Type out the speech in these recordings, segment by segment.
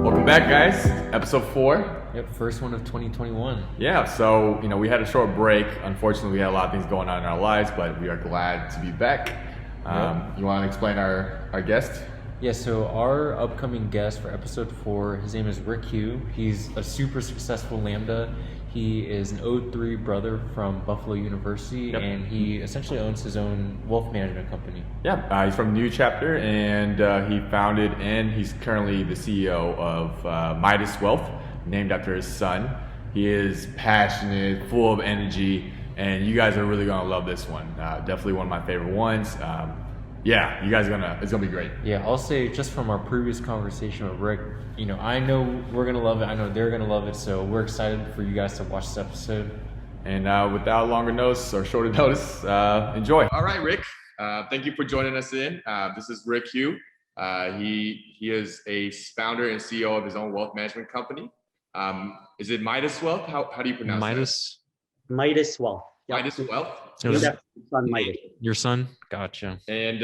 Welcome back, guys. Episode 4. Yep, first one of 2021. Yeah, so, we had a short break. Unfortunately, we had a lot of things going on in our lives, but we are glad to be back. You want to explain our guest? Yeah, so our upcoming guest for episode 4, his name is Rick Hugh. He's a super successful Lambda. He is an O3 brother from Buffalo University, and he essentially owns his own wealth management company. Yeah, he's from New Chapter, and he founded, and he's currently the CEO of MIDAS Wealth, named after his son. He is passionate, full of energy, and you guys are really gonna love this one. Definitely one of my favorite ones. Yeah, you guys it's gonna be great. Yeah, I'll say just from our previous conversation with Rick, I know we're gonna love it. I know they're gonna love it. So we're excited for you guys to watch this episode. And without longer notice or shorter notice, enjoy. All right, Rick. Thank you for joining us in. This is Rick Hugh. He is a founder and CEO of his own wealth management company. Is it MIDAS Wealth? How do you pronounce MIDAS? that? MIDAS Wealth. MIDAS Wealth. Son Midas. Your son? Gotcha. And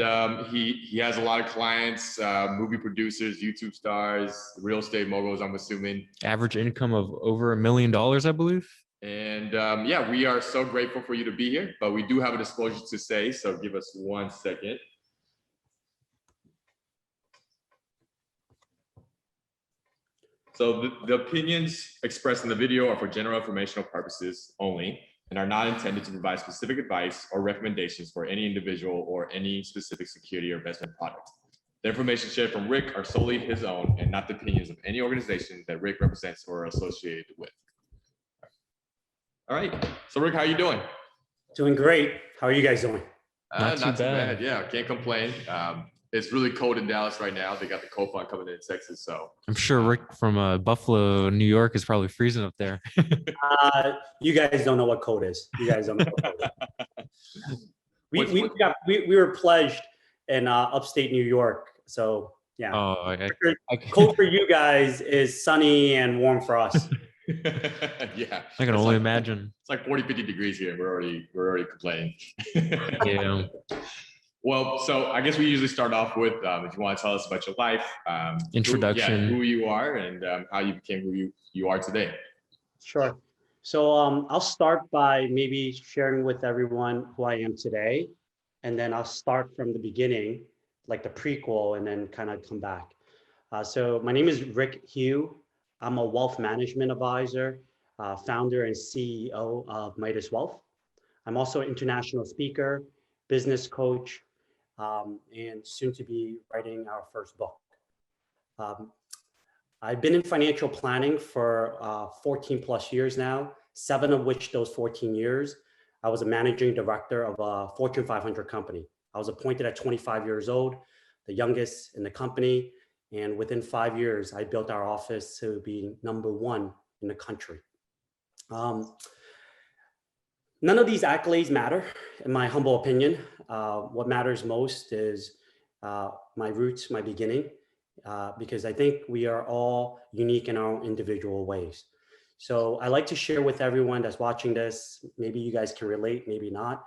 he has a lot of clients, movie producers, YouTube stars, real estate moguls, I'm assuming. Average income of over $1 million, I believe. And yeah, we are so grateful for you to be here, but we do have a disclosure to say, so give us 1 second. So the opinions expressed in the video are for general informational purposes only and are not intended to provide specific advice or recommendations for any individual or any specific security or investment product. The information shared from Rick are solely his own and not the opinions of any organization that Rick represents or are associated with. All right. So Rick, how are you doing? Doing great. How are you guys doing? Not too bad. Yeah, can't complain. It's really cold in Dallas right now. They got the cold front coming in Texas, so I'm sure Rick from Buffalo, New York is probably freezing up there. You guys don't know what code is. You guys don't know what code is. We were pledged in upstate New York. So yeah. Oh, Cold for you guys is sunny and warm for us. Yeah. I can only imagine. It's like 40, 50 degrees here. We're already complaining. Yeah. Well, so I guess we usually start off with, if you want to tell us about your life, Introduction, who you are, and how you became who you are today. Sure. So I'll start by maybe sharing with everyone who I am today, and then I'll start from the beginning, like the prequel, and then kind of come back. So my name is Rick Hugh. I'm a wealth management advisor, founder and CEO of MIDAS Wealth. I'm also an international speaker, business coach, and soon to be writing our first book. I've been in financial planning for 14 plus years now, 7 of which those 14 years, I was a managing director of a Fortune 500 company. I was appointed at 25 years old, the youngest in the company. And within 5 years, I built our office to be #1 in the country. None of these accolades matter, in my humble opinion. What matters most is my roots, my beginning, because I think we are all unique in our own individual ways. So I like to share with everyone that's watching this, maybe you guys can relate, maybe not.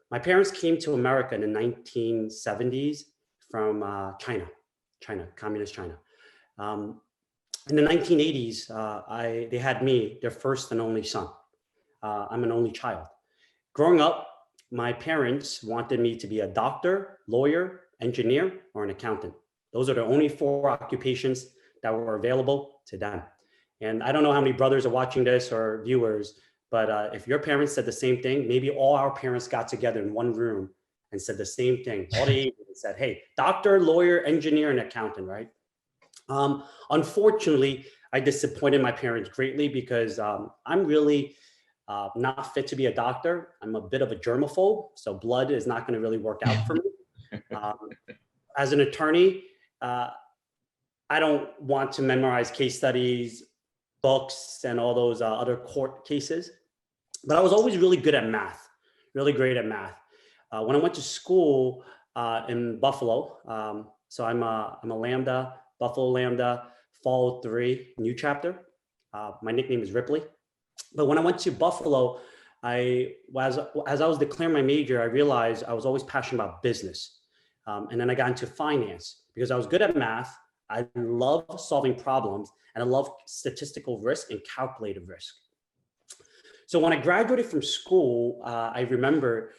My parents came to America in the 1970s from China, communist China. In the 1980s, they had me, their first and only son. I'm an only child. Growing up, my parents wanted me to be a doctor, lawyer, engineer, or an accountant. Those are the only 4 occupations that were available to them. And I don't know how many brothers are watching this or viewers, but if your parents said the same thing, maybe all our parents got together in one room and said the same thing. All the ages said, hey, doctor, lawyer, engineer, and accountant, right? Unfortunately, I disappointed my parents greatly because I'm really not fit to be a doctor. I'm a bit of a germaphobe, so blood is not going to really work out for me. As an attorney, I don't want to memorize case studies, books, and all those other court cases. But I was always really good at math, really great at math. When I went to school in Buffalo, so I'm a Lambda, Buffalo Lambda, Fall 3, New Chapter. My nickname is Ripley. But when I went to Buffalo, as I was declaring my major, I realized I was always passionate about business. And then I got into finance because I was good at math. I love solving problems, and I love statistical risk and calculated risk. So when I graduated from school, I remember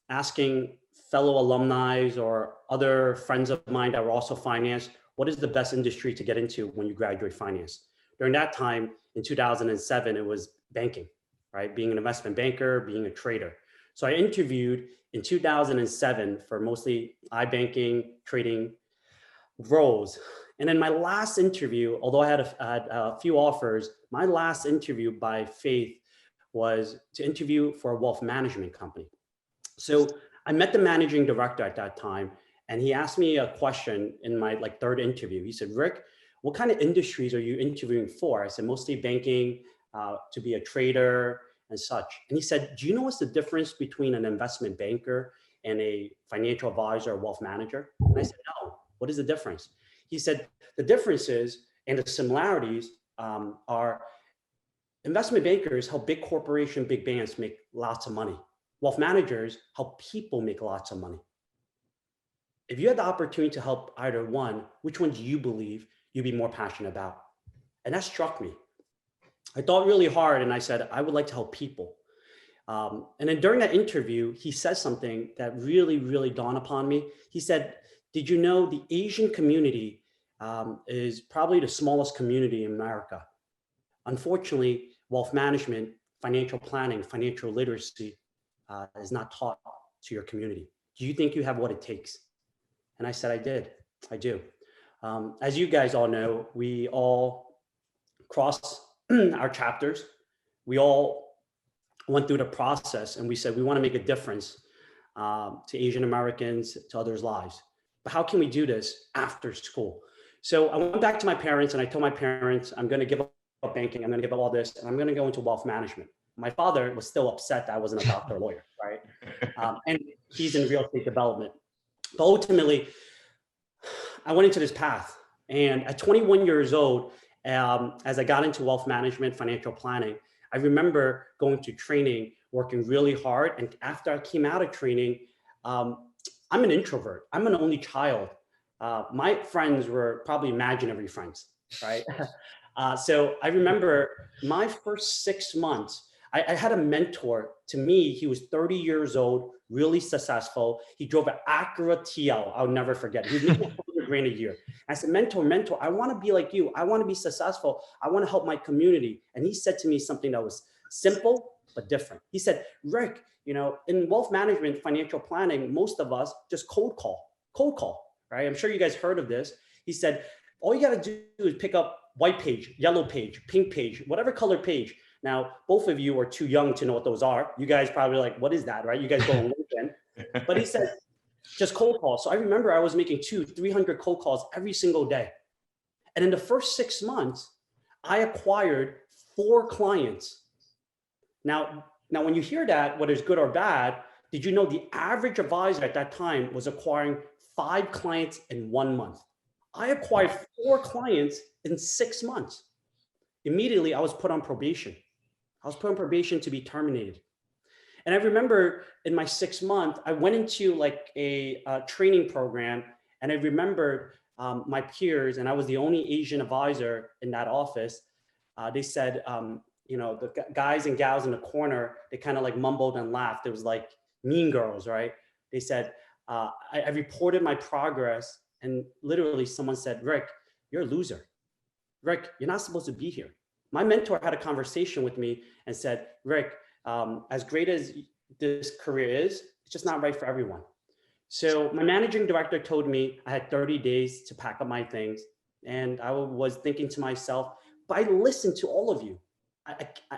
asking fellow alumni or other friends of mine that were also finance, what is the best industry to get into when you graduate finance? During that time, in 2007, it was banking, right? Being an investment banker, being a trader. So I interviewed in 2007 for mostly iBanking, trading roles. And in my last interview, although I had a few offers, my last interview by faith was to interview for a wealth management company. So I met the managing director at that time, and he asked me a question in my third interview. He said, Rick, what kind of industries are you interviewing for? I said, mostly banking, to be a trader and such. And he said, do you know what's the difference between an investment banker and a financial advisor or wealth manager? And I said, no, what is the difference? He said, the differences and the similarities are investment bankers help big corporations, big banks make lots of money. Wealth managers help people make lots of money. If you had the opportunity to help either one, which one do you believe you'd be more passionate about? And that struck me. I thought really hard and I said, I would like to help people. And then during that interview, he said something that really, really dawned upon me. He said, did you know the Asian community is probably the smallest community in America? Unfortunately, wealth management, financial planning, financial literacy is not taught to your community. Do you think you have what it takes? And I said, I do. As you guys all know, we all cross our chapters. We all went through the process and we said, we want to make a difference to Asian Americans, to others' lives. But how can we do this after school? So I went back to my parents and I told my parents, I'm going to give up banking. I'm going to give up all this and I'm going to go into wealth management. My father was still upset that I wasn't a doctor or lawyer, right? And he's in real estate development. But ultimately, I went into this path. And at 21 years old, as I got into wealth management, financial planning, I remember going to training, working really hard. And after I came out of training, I'm an introvert. I'm an only child. My friends were probably imaginary friends, right? So I remember my first 6 months, I had a mentor. To me, he was 30 years old, really successful. He drove an Acura TL. I'll never forget. He was making $100,000 a year. I said, mentor, I want to be like you. I want to be successful. I want to help my community. And he said to me something that was simple, but different. He said, Rick, in wealth management, financial planning, most of us just cold call, right? I'm sure you guys heard of this. He said, all you got to do is pick up white page, yellow page, pink page, whatever color page. Now, both of you are too young to know what those are. You guys probably like, what is that, right? You guys go on LinkedIn. But he said, just cold calls. So I remember I was making 200-300 cold calls every single day. And in the first 6 months, I acquired 4 clients. Now, when you hear that, whether it's good or bad, did you know the average advisor at that time was acquiring 5 clients in 1 month? I acquired 4 clients in 6 months. Immediately, I was put on probation. I was put on probation to be terminated. And I remember in my 6th month, I went into like a training program. And I remember my peers, and I was the only Asian advisor in that office. They said, the guys and gals in the corner, they kind of like mumbled and laughed. It was like Mean Girls, right? They said, I reported my progress. And literally someone said, Rick, you're a loser. Rick, you're not supposed to be here. My mentor had a conversation with me and said, Rick, as great as this career is, it's just not right for everyone. So my managing director told me I had 30 days to pack up my things. And I was thinking to myself, but I listened to all of you.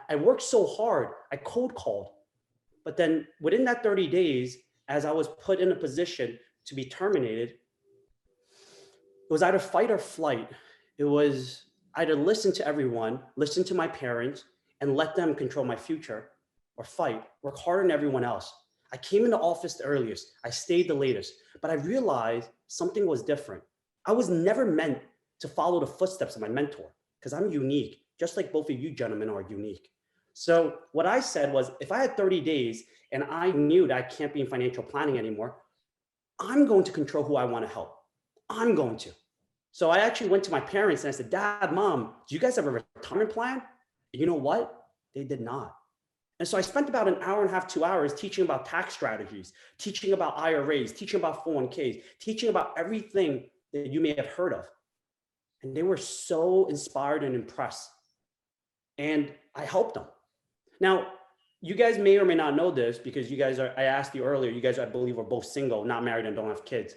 I worked so hard. I cold called. But then within that 30 days, as I was put in a position to be terminated, it was either fight or flight. It was either listen to everyone, listen to my parents, and let them control my future, or fight, work harder than everyone else. I came in the office the earliest. I stayed the latest, but I realized something was different. I was never meant to follow the footsteps of my mentor because I'm unique, just like both of you gentlemen are unique. So what I said was, if I had 30 days and I knew that I can't be in financial planning anymore, I'm going to control who I want to help. I'm going to. So I actually went to my parents and I said, Dad, Mom, do you guys have a retirement plan? And you know what? They did not. And so I spent about an hour and a half, 2 hours teaching about tax strategies, teaching about IRAs, teaching about 401ks, teaching about everything that you may have heard of. And they were so inspired and impressed. And I helped them. Now, you guys may or may not know this because you guys are, I asked you earlier, you guys, I believe, are both single, not married, and don't have kids.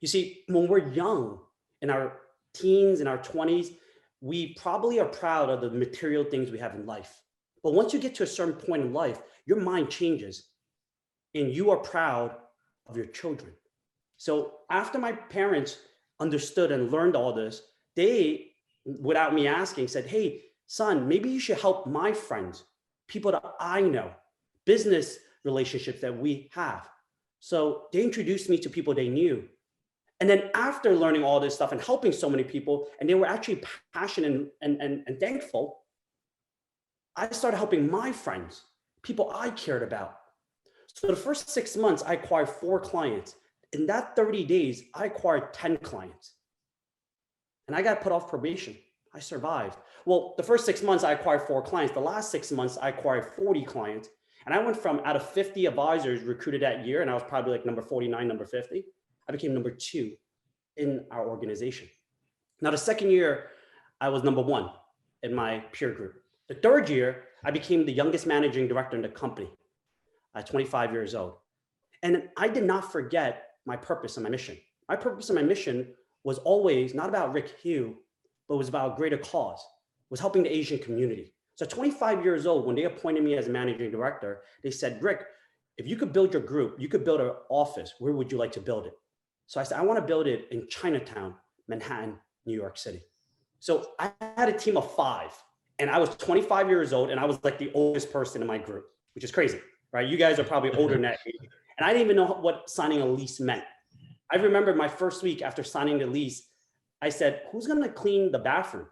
You see, when we're young, in our teens, in our 20s, we probably are proud of the material things we have in life. But once you get to a certain point in life, your mind changes and you are proud of your children. So after my parents understood and learned all this, they, without me asking, said, hey, son, maybe you should help my friends, people that I know, business relationships that we have. So they introduced me to people they knew. And then after learning all this stuff and helping so many people, and they were actually passionate and thankful, I started helping my friends, people I cared about. So the first 6 months, I acquired 4 clients. In that 30 days, I acquired 10 clients. And I got put off probation. I survived. Well, the first 6 months, I acquired 4 clients. The last 6 months, I acquired 40 clients. And I went from out of 50 advisors recruited that year, and I was probably like number 49, number 50, I became number 2 in our organization. Now, the second year, I was number 1 in my peer group. The third year, I became the youngest managing director in the company at 25 years old. And I did not forget my purpose and my mission. My purpose and my mission was always not about Rick Hugh, but it was about a greater cause. It was helping the Asian community. So at 25 years old, when they appointed me as managing director, they said, Rick, if you could build your group, you could build an office, where would you like to build it? So I said, I want to build it in Chinatown, Manhattan, New York City. So I had a team of 5. And I was 25 years old, and I was like the oldest person in my group, which is crazy, right? You guys are probably older than that. And I didn't even know what signing a lease meant. I remember my first week after signing the lease, I said, who's going to clean the bathroom?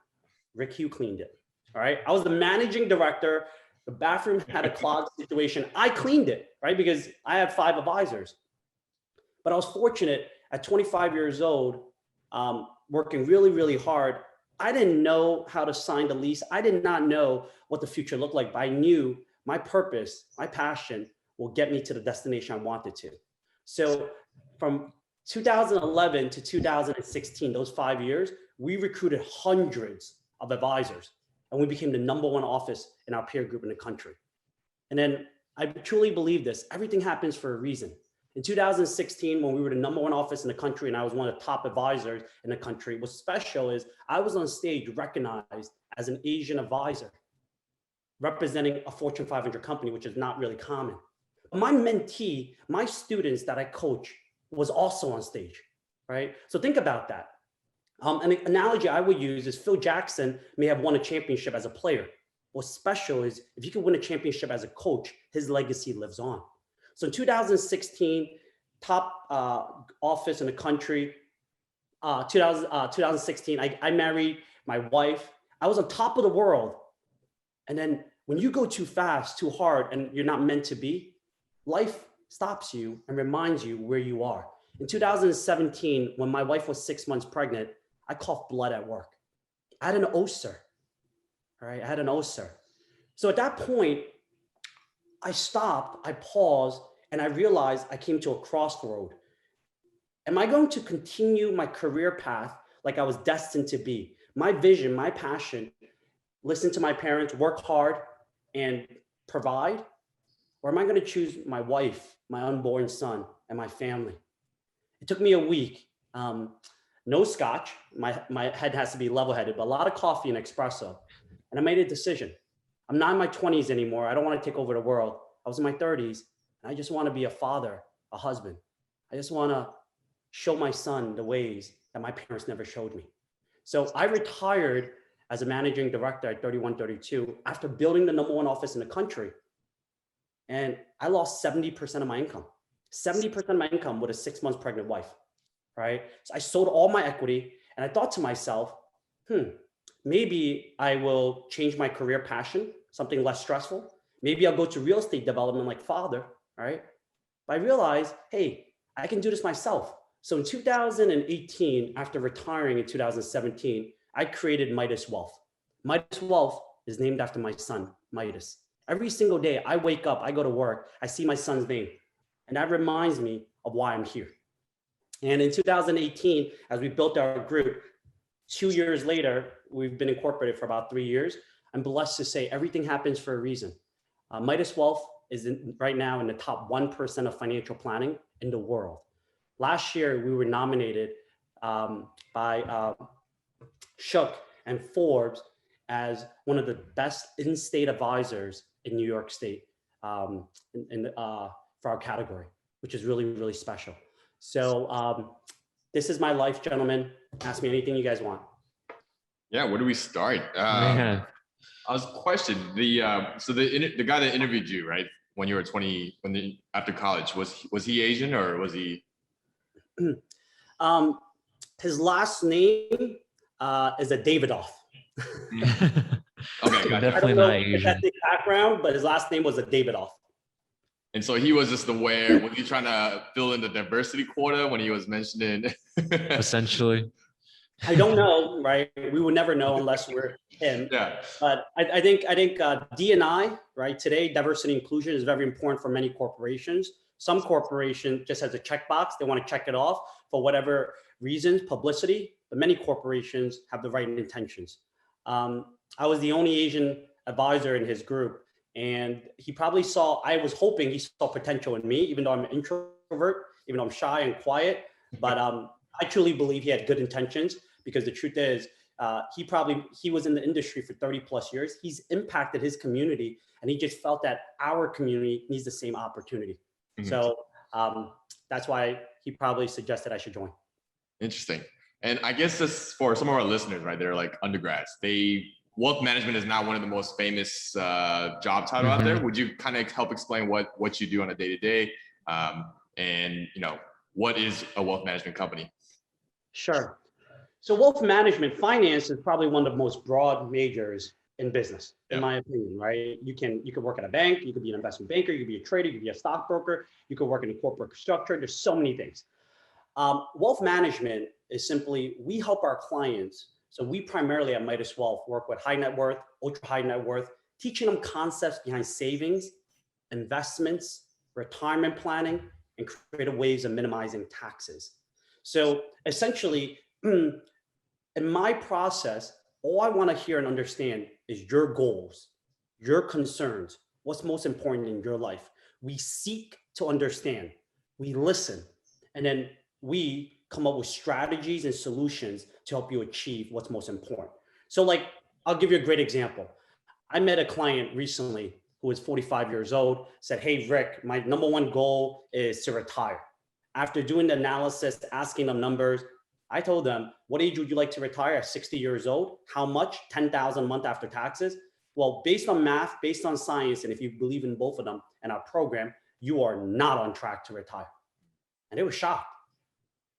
Rick Hugh cleaned it. All right. I was the managing director. The bathroom had a clogged situation. I cleaned it, right? Because I had 5 advisors. But I was fortunate at 25 years old, working really, really hard. I didn't know how to sign the lease. I did not know what the future looked like, but I knew my purpose, my passion will get me to the destination I wanted to. So from 2011 to 2016, those 5 years, we recruited hundreds of advisors, and we became the number 1 office in our peer group in the country. And then I truly believe this, everything happens for a reason. In 2016, when we were the number 1 office in the country and I was one of the top advisors in the country, what's special is I was on stage recognized as an Asian advisor representing a Fortune 500 company, which is not really common. My mentee, my students that I coach was also on stage, right? So think about that. An analogy I would use is Phil Jackson may have won a championship as a player. What's special is if you can win a championship as a coach, his legacy lives on. So in 2016, top office in the country, 2016, I married my wife. I was on top of the world. And then when you go too fast, too hard, and you're not meant to be, life stops you and reminds you where you are. In 2017, when my wife was 6 months pregnant, I coughed blood at work. I had an ulcer, all right? I had an ulcer. So at that point, I stopped, I paused, and I realized I came to a crossroad. Am I going to continue my career path like I was destined to be? My vision, my passion, listen to my parents, work hard, and provide? Or am I going to choose my wife, my unborn son, and my family? It took me a week. No scotch. My head has to be level-headed, but a lot of coffee and espresso. And I made a decision. I'm not in my 20s anymore. I don't want to take over the world. I was in my 30s. And I just want to be a father, a husband. I just want to show my son the ways that my parents never showed me. So I retired as a managing director at 31, 32 after building the number 1 office in the country. And I lost 70% of my income, 70% of my income with a 6 months pregnant wife, right? So I sold all my equity and I thought to myself, maybe I will change my career passion something less stressful. Maybe I'll go to real estate development like father, right? But I realized, hey, I can do this myself. So in 2018, after retiring in 2017, I created MIDAS Wealth. MIDAS Wealth is named after my son, Midas. Every single day I wake up, I go to work, I see my son's name. And that reminds me of why I'm here. And in 2018, as we built our group, 2 years later, we've been incorporated for about 3 years. I'm blessed to say everything happens for a reason. MIDAS Wealth is right now in the top 1% of financial planning in the world. Last year, we were nominated by Shook and Forbes as one of the best in-state advisors in New York State for our category, which is really, really special. So this is my life, gentlemen. Ask me anything you guys want. Yeah, where do we start? Man. I was questioned the guy that interviewed you, right, when you were 20, after college, was he Asian or was he? His last name is a Davidoff. Okay, gotcha. Definitely not Asian. Ethnic background, but his last name was a Davidoff. And so he was just aware. Was he trying to fill in the diversity quota when he was mentioning? Essentially. I don't know, right? We would never know unless we're him. Yeah. But I think D&I, right? Today, diversity and inclusion is very important for many corporations. Some corporation just has a checkbox. They want to check it off for whatever reasons, publicity, but many corporations have the right intentions. I was the only Asian advisor in his group, and he probably I was hoping he saw potential in me, even though I'm an introvert, even though I'm shy and quiet, but I truly believe he had good intentions, because the truth is, he was in the industry for 30 plus years. He's impacted his community, and he just felt that our community needs the same opportunity. Mm-hmm. So that's why he probably suggested I should join. Interesting. And I guess this for some of our listeners, right? They're like undergrads. Wealth management is now one of the most famous job title out there. Would you kind of help explain what you do on a day-to-day, and what is a wealth management company? Sure. So wealth management, finance is probably one of the most broad majors in business, in my opinion, right? You can work at a bank, you could be an investment banker, you could be a trader, you could be a stockbroker, you could work in a corporate structure. There's so many things. Wealth management is simply, we help our clients. So we primarily at MIDAS Wealth work with high net worth, ultra high net worth, teaching them concepts behind savings, investments, retirement planning, and creative ways of minimizing taxes. So essentially, in my process, all I want to hear and understand is your goals, your concerns, what's most important in your life. We seek to understand, we listen, and then we come up with strategies and solutions to help you achieve what's most important. So I'll give you a great example. I met a client recently who was 45 years old, said, hey, Rick, my number one goal is to retire. After doing the analysis, asking them numbers, I told them, what age would you like to retire at 60 years old? How much? 10,000 a month after taxes? Well, based on math, based on science, and if you believe in both of them and our program, you are not on track to retire. And they were shocked.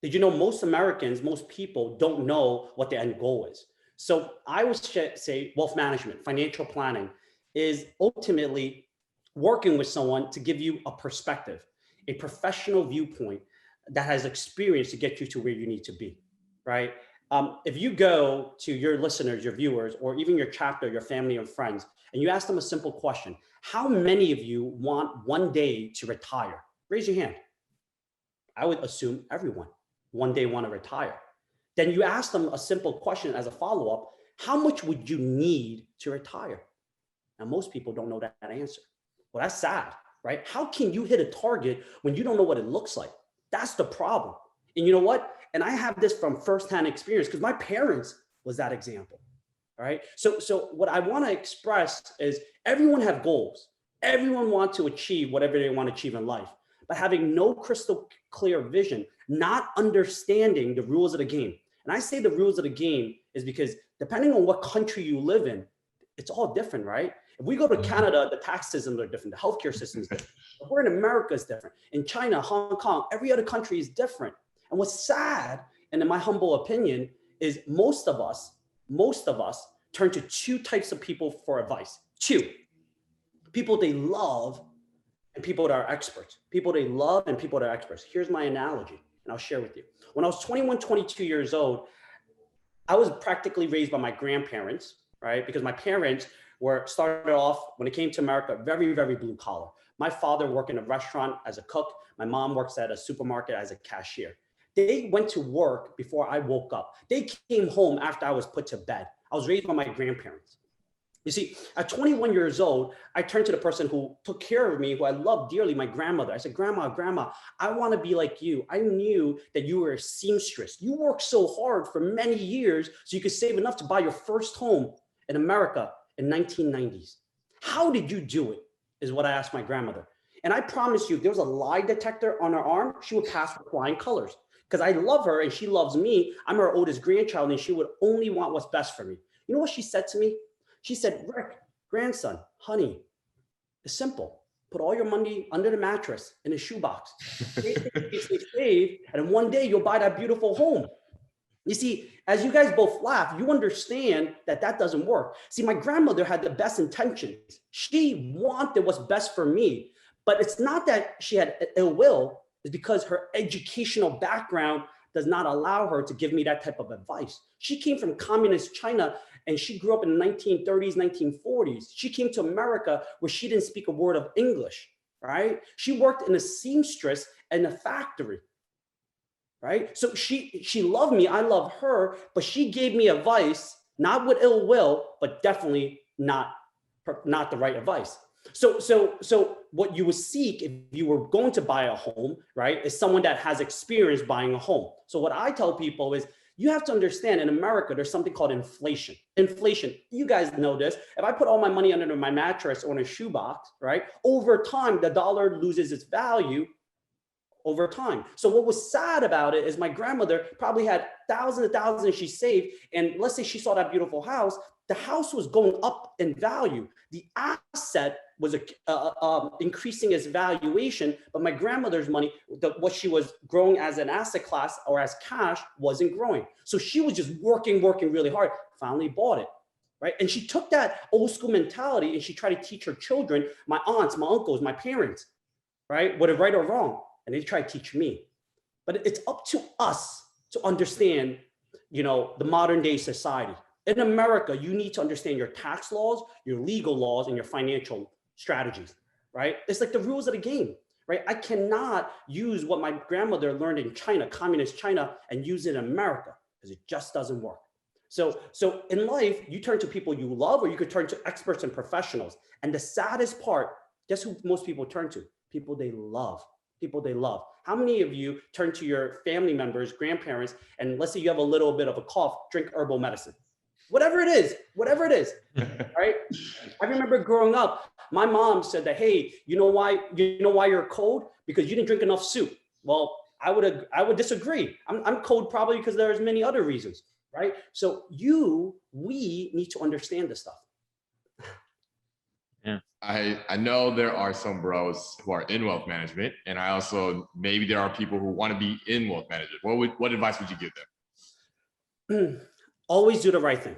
Did you know most Americans, most people don't know what the end goal is? So I would say wealth management, financial planning is ultimately working with someone to give you a perspective, a professional viewpoint that has experience to get you to where you need to be, right? If you go to your listeners, your viewers, or even your chapter, your family and friends, and you ask them a simple question, how many of you want one day to retire? Raise your hand. I would assume everyone one day want to retire. Then you ask them a simple question as a follow-up, how much would you need to retire? Now, most people don't know that answer. Well, that's sad, right? How can you hit a target when you don't know what it looks like? That's the problem. And you know what? And I have this from firsthand experience because my parents was that example, all right? So what I want to express is everyone have goals. Everyone wants to achieve whatever they want to achieve in life, but having no crystal clear vision, not understanding the rules of the game. And I say the rules of the game is because depending on what country you live in, it's all different, right? If we go to Canada, the tax systems are different. The healthcare system is different. If we're in America, it's different. In China, Hong Kong, every other country is different. And what's sad, and in my humble opinion, is most of us turn to two types of people for advice. Two. people they love and people that are experts. People they love and people that are experts. Here's my analogy, and I'll share with you. When I was 21, 22 years old, I was practically raised by my grandparents, right? Because my parents were started off, when it came to America, very, very blue collar. My father worked in a restaurant as a cook. My mom works at a supermarket as a cashier. They went to work before I woke up. They came home after I was put to bed. I was raised by my grandparents. You see, at 21 years old, I turned to the person who took care of me, who I loved dearly, my grandmother. I said, Grandma, I want to be like you. I knew that you were a seamstress. You worked so hard for many years so you could save enough to buy your first home in America in 1990s. How did you do it, is what I asked my grandmother. And I promise you, if there was a lie detector on her arm, she would pass with flying colors. Because I love her and she loves me. I'm her oldest grandchild and she would only want what's best for me. You know what she said to me? She said, Rick, grandson, honey, it's simple. Put all your money under the mattress in a shoebox. Save, and one day you'll buy that beautiful home. You see, as you guys both laugh, you understand that that doesn't work. See, my grandmother had the best intentions. She wanted what's best for me, but it's not that she had ill will. It's because her educational background does not allow her to give me that type of advice. She came from communist China and she grew up in the 1930s, 1940s. She came to America where she didn't speak a word of English, right? She worked in a seamstress in a factory, right? So she loved me, I love her, but she gave me advice, not with ill will, but definitely not the right advice. So what you would seek if you were going to buy a home, right, is someone that has experience buying a home. So what I tell people is you have to understand in America, there's something called inflation. Inflation, you guys know this. If I put all my money under my mattress or in a shoebox, right, over time, the dollar loses its value over time. So what was sad about it is my grandmother probably had thousands and thousands she saved. And let's say she saw that beautiful house, the house was going up in value. The asset was increasing its valuation, but my grandmother's money, what she was growing as an asset class or as cash wasn't growing. So she was just working really hard, finally bought it, right? And she took that old school mentality and she tried to teach her children, my aunts, my uncles, my parents, right? Whether right or wrong. And they try to teach me. But it's up to us to understand, the modern day society. In America, you need to understand your tax laws, your legal laws, and your financial strategies, right? It's like the rules of the game, right? I cannot use what my grandmother learned in China, communist China, and use it in America because it just doesn't work. So in life, you turn to people you love, or you could turn to experts and professionals. And the saddest part, guess who most people turn to? People they love. People they love. How many of you turn to your family members, grandparents, and let's say you have a little bit of a cough, drink herbal medicine? Whatever it is, right? I remember growing up, my mom said that, hey, you know why you're cold? Because you didn't drink enough soup. Well, I would disagree. I'm cold probably because there's many other reasons, right? So we need to understand this stuff. Yeah. I know there are some bros who are in wealth management, and I also, maybe there are people who want to be in wealth management. What advice would you give them? Always do the right thing.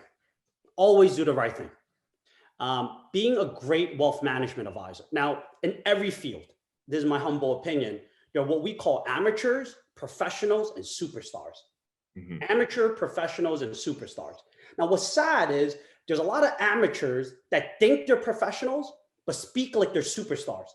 Always do the right thing. Being a great wealth management advisor. Now, in every field, this is my humble opinion, there are what we call amateurs, professionals, and superstars. Mm-hmm. Amateur, professionals, and superstars. Now, what's sad is there's a lot of amateurs that think they're professionals, but speak like they're superstars.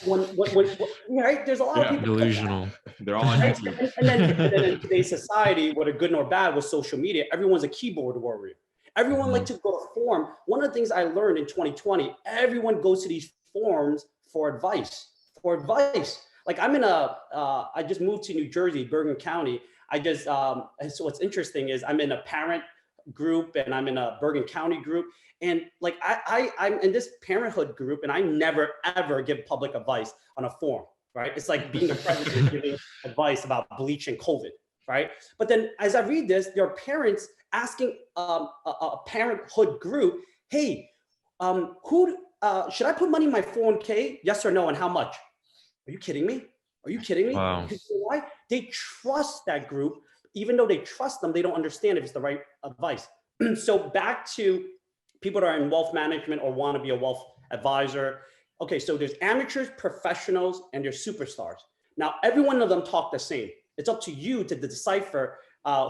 Right? There's a lot of people delusional. They're all on YouTube. And then in today's society, whether good nor bad, with social media, everyone's a keyboard warrior. Everyone likes to go to forum. One of the things I learned in 2020, everyone goes to these forums for advice. Like I just moved to New Jersey, Bergen County. So what's interesting is I'm in a parent group and I'm in a Bergen County group. And like I'm in this parenthood group and I never, ever give public advice on a forum, right? It's like being a president giving advice about bleach and COVID, right? But then as I read this, there are parents asking a parenthood group, hey, should I put money in my 401k? Yes or no, and how much? Are you kidding me? Wow. Because why? They trust that group. Even though they trust them, they don't understand if it's the right advice. So back to people that are in wealth management or want to be a wealth advisor, Okay, so there's amateurs, professionals, and there's superstars. Now, every one of them talk the same. It's up to you to decipher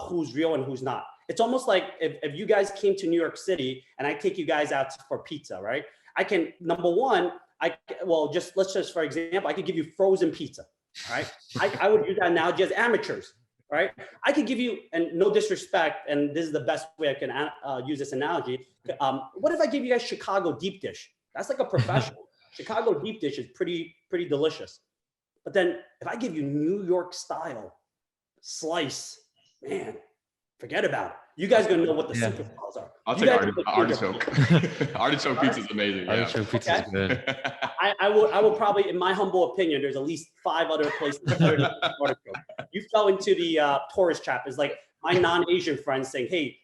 who's real and who's not. It's almost like if you guys came to New York City and I take you guys out for pizza, right? I can, number one, let's just, for example, I could give you frozen pizza, right? I would use that analogy as amateurs, right? I could give you, and no disrespect, and this is the best way I can use this analogy. What if I give you guys Chicago deep dish? That's like a professional. Chicago deep dish is pretty delicious. But then if I give you New York style slice, man, forget about it. You guys are gonna know what the superstars are. I'll take artichoke. Artichoke pizza is amazing. Artichoke pizza is good. I will probably, in my humble opinion, there's at least 5 other places better than artichoke. You fell into the tourist trap. It's like my non-Asian friends saying, "Hey,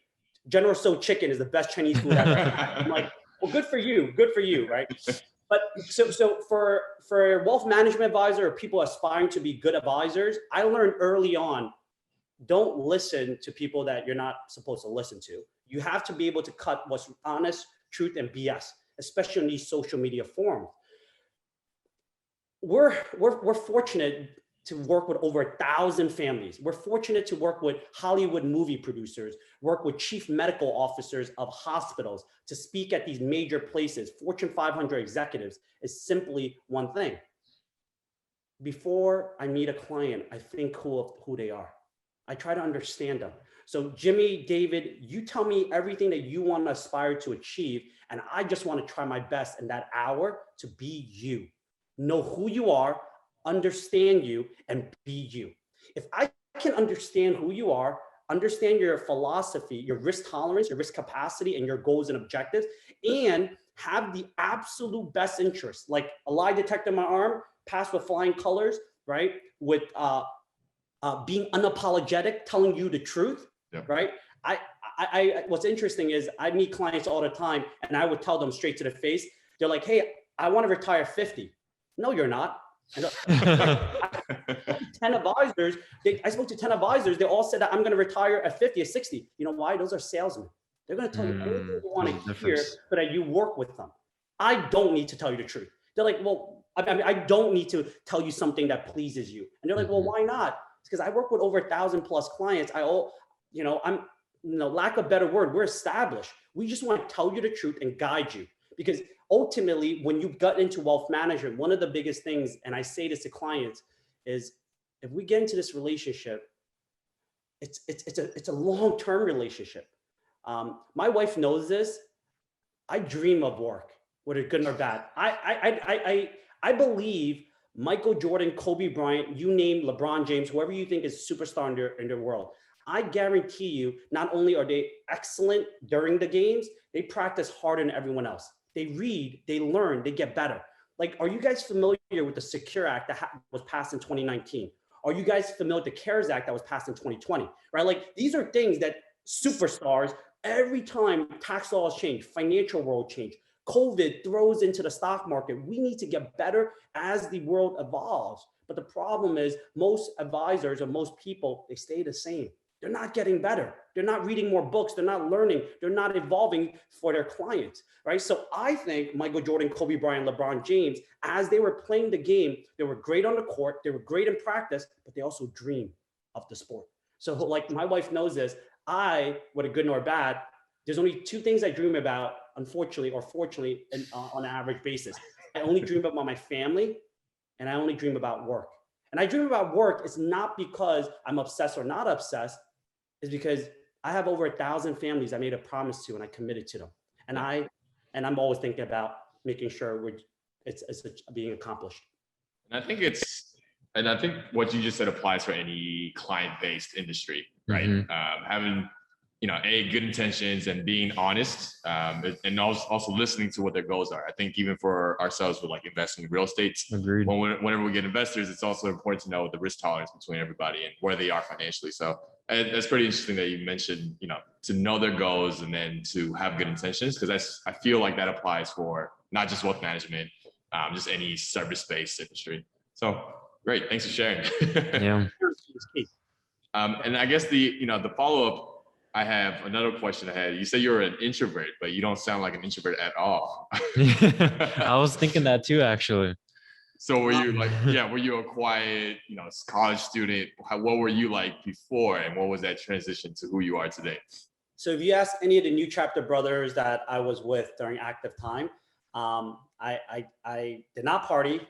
General Tso chicken is the best Chinese food ever." I'm like, well, good for you, right? But so for wealth management advisor or people aspiring to be good advisors, I learned early on, don't listen to people that you're not supposed to listen to. You have to be able to cut what's honest, truth, and BS, especially in these social media forums. We're fortunate to work with over 1,000 families. We're fortunate to work with Hollywood movie producers, work with chief medical officers of hospitals to speak at these major places. Fortune 500 executives is simply one thing. Before I meet a client, I think who they are. I try to understand them. So Jimmy, David, you tell me everything that you want to aspire to achieve, and I just want to try my best in that hour to be you. Know who you are, understand you, and be you. If I can understand who you are, understand your philosophy, your risk tolerance, your risk capacity, and your goals and objectives, and have the absolute best interest, like a lie detector in my arm, pass with flying colors, right? With being unapologetic, telling you the truth, right? What's interesting is I meet clients all the time, and I would tell them straight to the face. They're like, "Hey, I want to retire 50. No, you're not. 10 advisors. I spoke to 10 advisors. They all said that I'm going to retire at 50, at 60. You know why? Those are salesmen. They're going to tell you anything you want to hear so that you work with them. I don't need to tell you the truth. They're like, well, I don't need to tell you something that pleases you. And they're like, well, why not? It's because I work with over 1,000 plus clients. Lack of better word, we're established. We just want to tell you the truth and guide you. Because ultimately, when you got into wealth management, one of the biggest things, and I say this to clients, is if we get into this relationship, it's a long-term relationship. My wife knows this. I dream of work, whether good or bad. I believe Michael Jordan, Kobe Bryant, you name LeBron James, whoever you think is a superstar in their world. I guarantee you, not only are they excellent during the games, they practice harder than everyone else. They read, they learn, they get better. Like, are you guys familiar with the Secure Act that was passed in 2019? Are you guys familiar with the CARES Act that was passed in 2020, right? Like, these are things that superstars, every time tax laws change, financial world change, COVID throws into the stock market, we need to get better as the world evolves. But the problem is most advisors or most people, they stay the same. They're not getting better. They're not reading more books. They're not learning. They're not evolving for their clients, right? So I think Michael Jordan, Kobe Bryant, LeBron James, as they were playing the game, they were great on the court. They were great in practice, but they also dream of the sport. So like my wife knows this, whether good or bad, there's only 2 things I dream about, unfortunately or fortunately, on an average basis. I only dream about my family, and I only dream about work. And I dream about work, it's not because I'm obsessed or not obsessed, is because I have over 1,000 families I made a promise to and I committed to them. And I'm always thinking about making sure it's being accomplished. And I think what you just said applies for any client-based industry, right? Having, good intentions and being honest, and also listening to what their goals are. I think even for ourselves with like investing in real estate, whenever we get investors, it's also important to know the risk tolerance between everybody and where they are financially. So that's pretty interesting that you mentioned, to know their goals and then to have good intentions, because I feel like that applies for not just wealth management, just any service-based industry. So great, thanks for sharing. Yeah. And I guess the follow-up I have another question ahead. You say you're an introvert, but you don't sound like an introvert at all. I was thinking that too, actually. So were you like, yeah, were you a quiet, college student? What were you like before, and what was that transition to who you are today? So if you ask any of the new chapter brothers that I was with during active time, I did not party.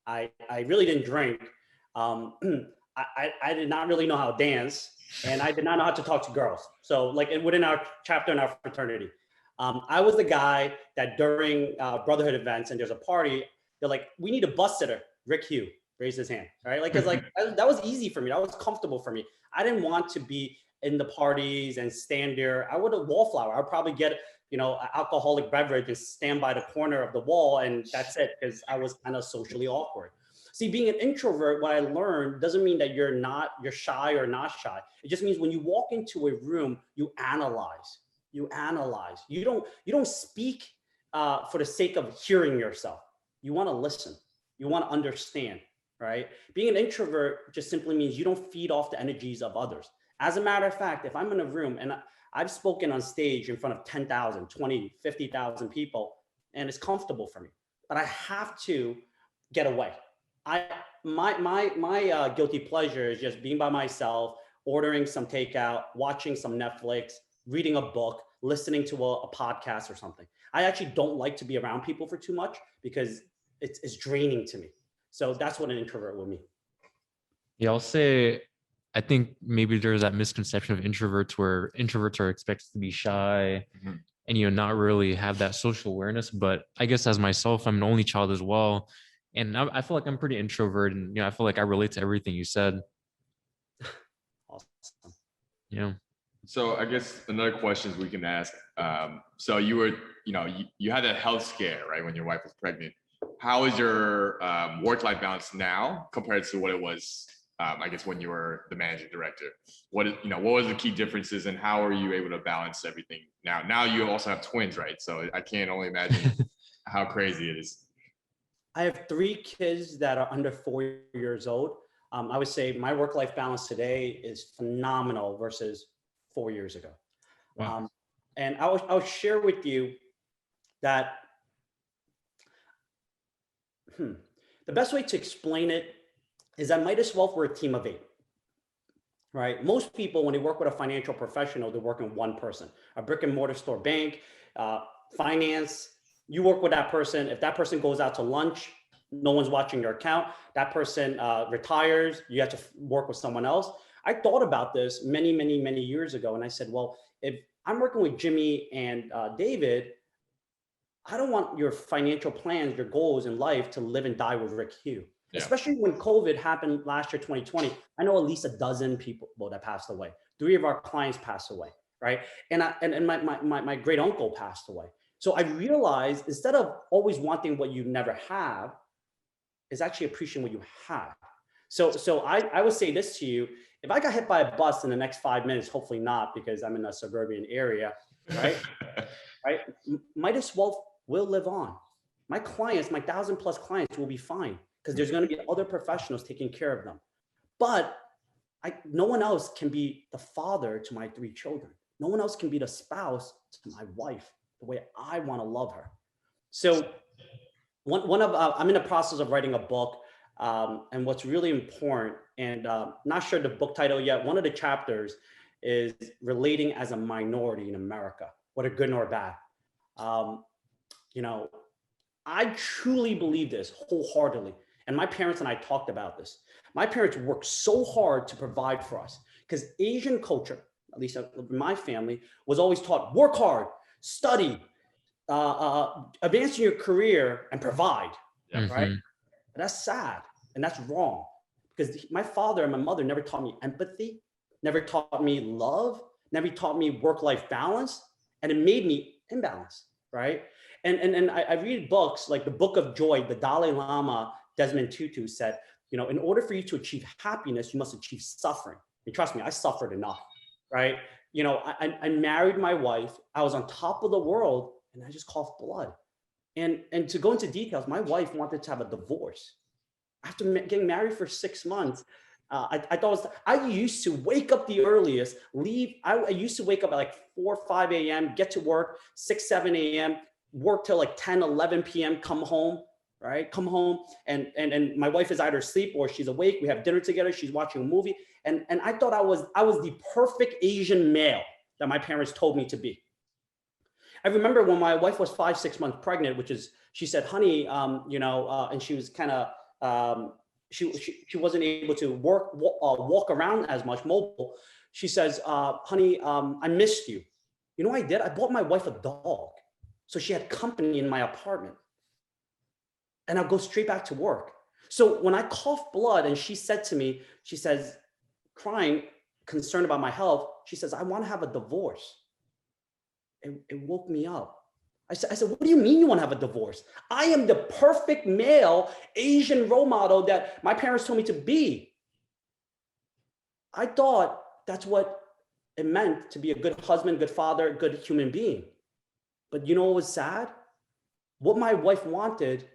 I really didn't drink. I did not really know how to dance, and I did not know how to talk to girls. So like within our chapter in our fraternity, I was the guy that during brotherhood events and there's a party, they're like, we need a bus sitter. Rick Hugh raised his hand, right? Like, cause like that was easy for me. That was comfortable for me. I didn't want to be in the parties and stand there. I would have wallflower. I'd probably get, an alcoholic beverage and stand by the corner of the wall, and that's it, because I was kind of socially awkward. See, being an introvert, what I learned doesn't mean that you're shy or not shy. It just means when you walk into a room, you analyze. You analyze. You don't speak for the sake of hearing yourself. You want to listen. You want to understand, right? Being an introvert just simply means you don't feed off the energies of others. As a matter of fact, if I'm in a room and I've spoken on stage in front of 10,000, 20, 50,000 people, and it's comfortable for me, but I have to get away. My guilty pleasure is just being by myself, ordering some takeout, watching some Netflix, reading a book, listening to a podcast or something. I actually don't like to be around people for too much because it's draining to me. So that's what an introvert would mean. Yeah, I'll say, I think maybe there's that misconception of introverts where introverts are expected to be shy and not really have that social awareness. But I guess as myself, I'm an only child as well. And I feel like I'm pretty introverted, and I feel like I relate to everything you said. Awesome. Yeah. So I guess another questions we can ask. So you were, you had a health scare, right, when your wife was pregnant. How is your work-life balance now compared to what it was, I guess, when you were the managing director? What was the key differences, and how are you able to balance everything now? Now you also have twins, right? So I can't only imagine how crazy it is. I have 3 kids that are under 4 years old. I would say my work-life balance today is phenomenal versus 4 years ago. Wow. And I'll share with you that the best way to explain it is that MIDAS Wealth, we're a team of 8, right? Most people, when they work with a financial professional, they're working with one person, a brick and mortar store, bank, finance. You work with that person. If that person goes out to lunch, no one's watching your account. That person retires, you have to work with someone else. I thought about this many, many, many years ago. And I said, well, if I'm working with Jimmy and David, I don't want your financial plans, your goals in life to live and die with Rick Hugh. Yeah. Especially when COVID happened last year, 2020. I know at least a dozen people that passed away. 3 of our clients passed away, right? And my great uncle passed away. So I realized instead of always wanting what you never have, is actually appreciating what you have. So I would say this to you: if I got hit by a bus in the next 5 minutes, hopefully not, because I'm in a suburban area, right? Right? MIDAS Wealth will live on. My clients, my 1,000+ clients, will be fine because there's going to be other professionals taking care of them. But no one else can be the father to my 3 children. No one else can be the spouse to my wife the way I want to love her. So I'm in the process of writing a book. And what's really important, and not sure the book title yet, one of the chapters is relating as a minority in America, whether good or bad. I truly believe this wholeheartedly. And my parents and I talked about this. My parents worked so hard to provide for us because Asian culture, at least in my family, was always taught work hard, study, advance in your career, and provide, right? That's sad and that's wrong because my father and my mother never taught me empathy, never taught me love, never taught me work-life balance, and it made me imbalanced, right? And I read books like the Book of Joy. The Dalai Lama, Desmond Tutu, said, in order for you to achieve happiness, you must achieve suffering. And trust me, I suffered enough, right? I married my wife. I was on top of the world, and I just coughed blood. And to go into details, my wife wanted to have a divorce. After getting married for 6 months, I thought I used to wake up the earliest, leave. I used to wake up at like 4 or 5 a.m., get to work 6, 7 a.m., work till like 10, 11 p.m., come home, right? Come home and my wife is either asleep or she's awake. We have dinner together. She's watching a movie. And I thought I was the perfect Asian male that my parents told me to be. I remember when my wife was 5, 6 months pregnant, she said, honey, and she was kind of, she wasn't able to walk around as much, mobile. She says, honey, I missed you. You know what I did? I bought my wife a dog. So she had company in my apartment. And I'll go straight back to work. So when I coughed blood and she said to me, she says, crying, concerned about my health, she says, I want to have a divorce. It woke me up. I said, what do you mean you want to have a divorce? I am the perfect male Asian role model that my parents told me to be. I thought that's what it meant to be a good husband, good father, good human being. But you know what was sad? What my wife wanted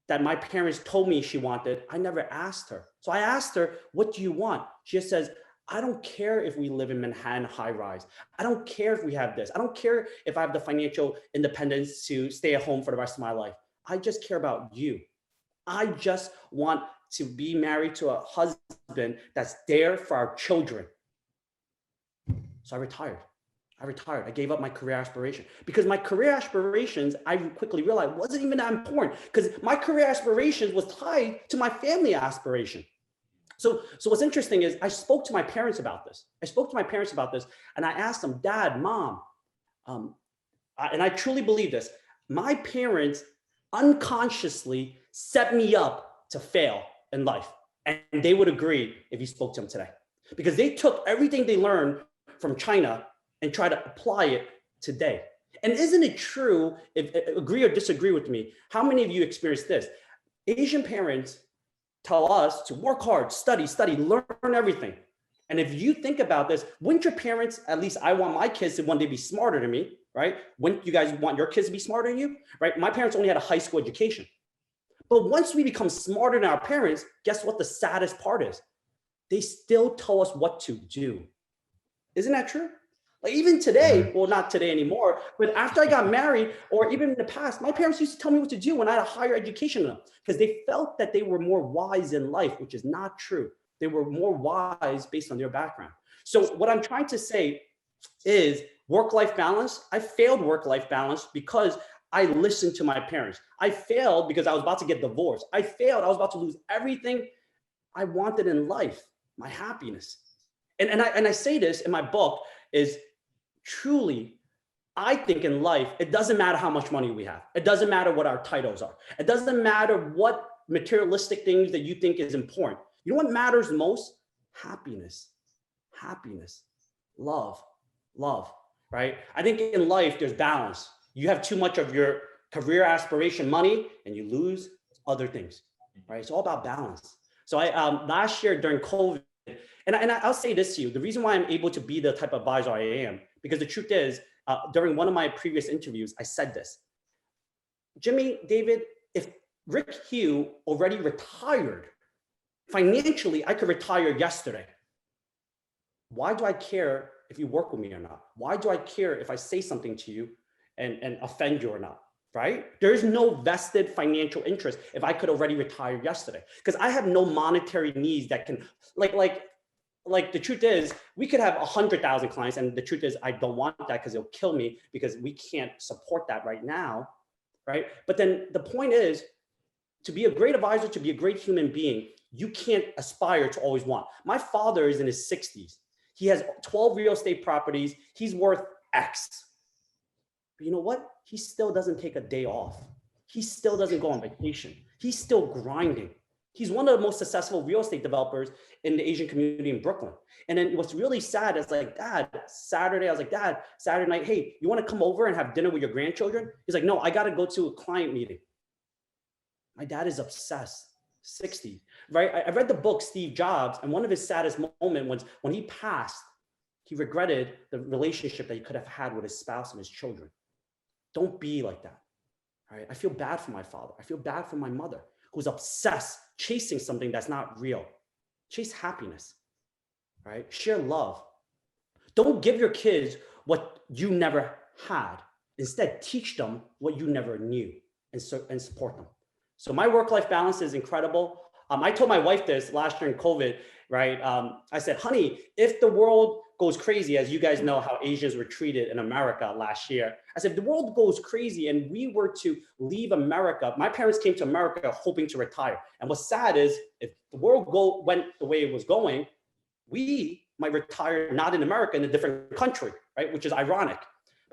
that my parents told me she wanted, I never asked her. So I asked her, what do you want? She just says, I don't care if we live in Manhattan high rise. I don't care if we have this. I don't care if I have the financial independence to stay at home for the rest of my life. I just care about you. I just want to be married to a husband that's there for our children. So I retired. I gave up my career aspiration because my career aspirations, I quickly realized wasn't even that important because my career aspirations was tied to my family aspiration. So what's interesting is I spoke to my parents about this. And I asked them, Dad, Mom, and I truly believe this, my parents unconsciously set me up to fail in life. And they would agree if you spoke to them today, because they took everything they learned from China and try to apply it today. And isn't it true, if agree or disagree with me, how many of you experience this? Asian parents tell us to work hard, study, learn everything. And if you think about this, wouldn't your parents, at least I want my kids to one day be smarter than me, right? Wouldn't you guys want your kids to be smarter than you, right? My parents only had a high school education. But once we become smarter than our parents, guess what the saddest part is? They still tell us what to do. Isn't that true? Like even today, well, not today anymore, but after I got married or even in the past, my parents used to tell me what to do when I had a higher education than them because they felt that they were more wise in life, which is not true. They were more wise based on their background. So what I'm trying to say is work-life balance. I failed work-life balance because I listened to my parents. I failed because I was about to get divorced. I failed. I was about to lose everything I wanted in life, my happiness. And I say this in my book is truly, I think in life, it doesn't matter how much money we have. It doesn't matter what our titles are. It doesn't matter what materialistic things that you think is important. You know what matters most? Happiness, love, right? I think in life, there's balance. You have too much of your career aspiration money and you lose other things, right? It's all about balance. So I last year during COVID, and I'll say this to you, the reason why I'm able to be the type of advisor I am, because the truth is, during one of my previous interviews, I said this, Jimmy, David, if Rick Hugh already retired, financially, I could retire yesterday. Why do I care if you work with me or not? Why do I care if I say something to you and offend you or not, right? There's no vested financial interest if I could already retire yesterday, because I have no monetary needs that can, like the truth is, we could have 100,000 clients, and the truth is, I don't want that because it'll kill me because we can't support that right now, right? But then the point is, to be a great advisor, to be a great human being, you can't aspire to always want. My father is in his 60s. He has 12 real estate properties. He's worth X. But you know what? He still doesn't take a day off. He still doesn't go on vacation. He's still grinding. He's one of the most successful real estate developers in the Asian community in Brooklyn. And then what's really sad is like, Dad, Saturday, I was like, Dad, Saturday night, hey, you want to come over and have dinner with your grandchildren? He's like, no, I got to go to a client meeting. My dad is obsessed, 60, right? I read the book, Steve Jobs, and one of his saddest moments was when he passed, he regretted the relationship that he could have had with his spouse and his children. Don't be like that, right? I feel bad for my father. I feel bad for my mother, who's obsessed, chasing something that's not real. chase happiness, right? Share love. Don't give your kids what you never had. Instead, teach them what you never knew and support them. So my work-life balance is incredible. I told my wife this last year in COVID, right? I said, honey, if the world goes crazy, as you guys know how Asians were treated in America last year, I said, if the world goes crazy and we were to leave America, my parents came to America hoping to retire. And what's sad is if the world went the way it was going, we might retire not in America, in a different country, right? Which is ironic.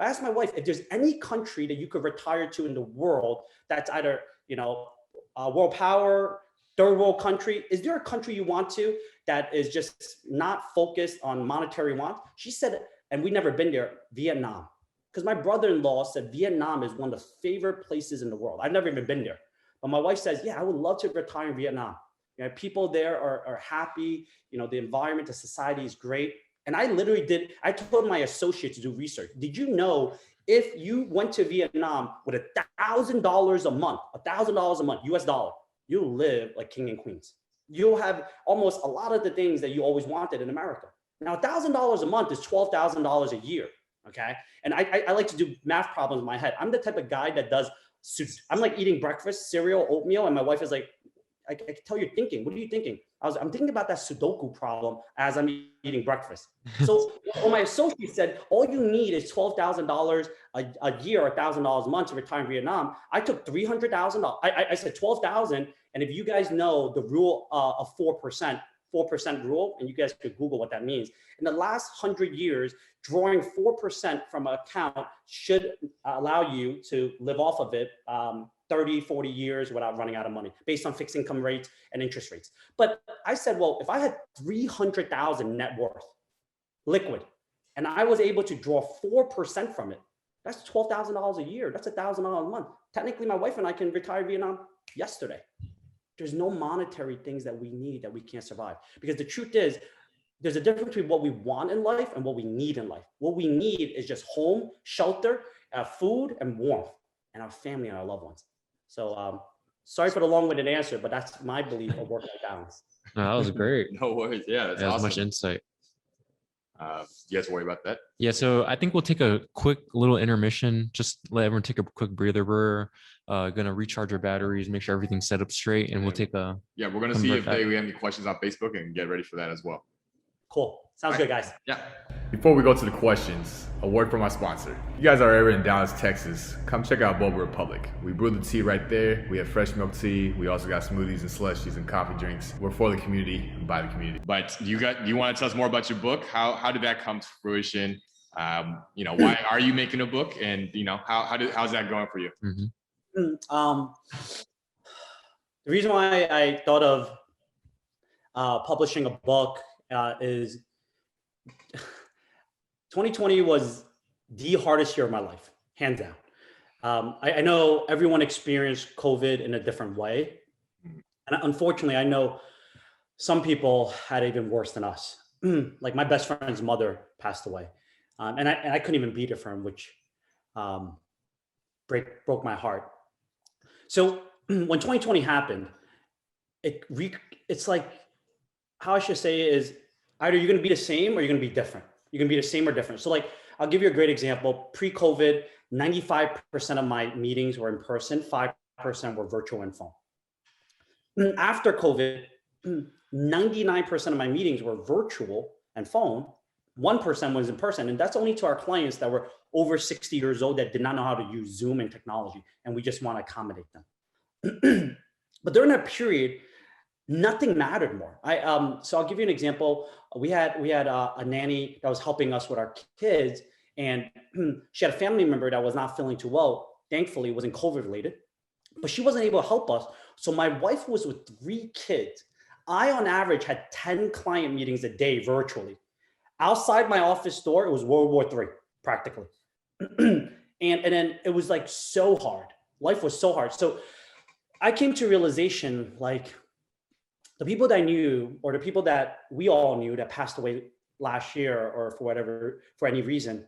I asked my wife, if there's any country that you could retire to in the world that's either, world power, third world country, is there a country you want to that is just not focused on monetary wants? She said, and we've never been there, Vietnam. Because my brother-in-law said Vietnam is one of the favorite places in the world. I've never even been there. But my wife says, yeah, I would love to retire in Vietnam. People there are happy. The environment, the society is great. And I told my associate to do research. Did you know if you went to Vietnam with $1,000 a month, $1,000 a month, US dollar, you'll live like king and queens. You'll have almost a lot of the things that you always wanted in America. Now, $1,000 a month is $12,000 a year, okay? And I like to do math problems in my head. I'm the type of guy that I'm like eating breakfast, cereal, oatmeal, and my wife is like, I can tell you're thinking. What are you thinking? I'm thinking about that Sudoku problem as I'm eating breakfast. So when my associate said, all you need is $12,000 a year or $1,000 a month to retire in Vietnam, I took $300,000. I said 12,000. And if you guys know the rule of 4% rule, and you guys could Google what that means. In the last 100 years, drawing 4% from an account should allow you to live off of it 30, 40 years without running out of money based on fixed income rates and interest rates. But I said, well, if I had 300,000 net worth liquid, and I was able to draw 4% from it, that's $12,000 a year. That's $1,000 a month. Technically, my wife and I can retire in Vietnam yesterday. There's no monetary things that we need that we can't survive. Because the truth is, there's a difference between what we want in life and what we need in life. What we need is just home, shelter, food, and warmth, and our family and our loved ones. So sorry for the long-winded answer, but that's my belief of work-life balance. No, that was great. No worries. Yeah, that's awesome. Much insight. You guys worry about that? Yeah, so I think we'll take a quick little intermission. Just let everyone take a quick breather. We're gonna recharge our batteries, make sure everything's set up straight, and we'll take a. Yeah, we're gonna see if we have any questions on Facebook and get ready for that as well. Cool. Sounds good, guys. Yeah. Before we go to the questions, a word from our sponsor. If you guys are ever in Dallas, Texas, come check out Boba Republic. We brew the tea right there. We have fresh milk tea. We also got smoothies and slushies and coffee drinks. We're for the community and by the community. But you want to tell us more about your book? How did that come to fruition? Why are you making a book? And how's that going for you? Mm-hmm. The reason why I thought of publishing a book is 2020 was the hardest year of my life, hands down. I know everyone experienced COVID in a different way. And unfortunately, I know some people had it even worse than us. Like my best friend's mother passed away. And I couldn't even beat it for him, which broke my heart. So when 2020 happened, it's like, how I should say it is either you're going to be the same or you're going to be different. You're going to be the same or different. So like, I'll give you a great example. Pre-COVID, 95% of my meetings were in person, 5% were virtual and phone. After COVID, 99% of my meetings were virtual and phone. 1% was in person. And that's only to our clients that were over 60 years old that did not know how to use Zoom and technology. And we just want to accommodate them. But during that period, nothing mattered more. So I'll give you an example. We had a nanny that was helping us with our kids, and she had a family member that was not feeling too well. Thankfully, it wasn't COVID related, but she wasn't able to help us. So my wife was with 3 kids. I, on average, had 10 client meetings a day virtually. Outside my office door, it was World War III, practically. and then it was like so hard. Life was so hard. So I came to realization, like, the people that I knew, or the people that we all knew that passed away last year or for any reason,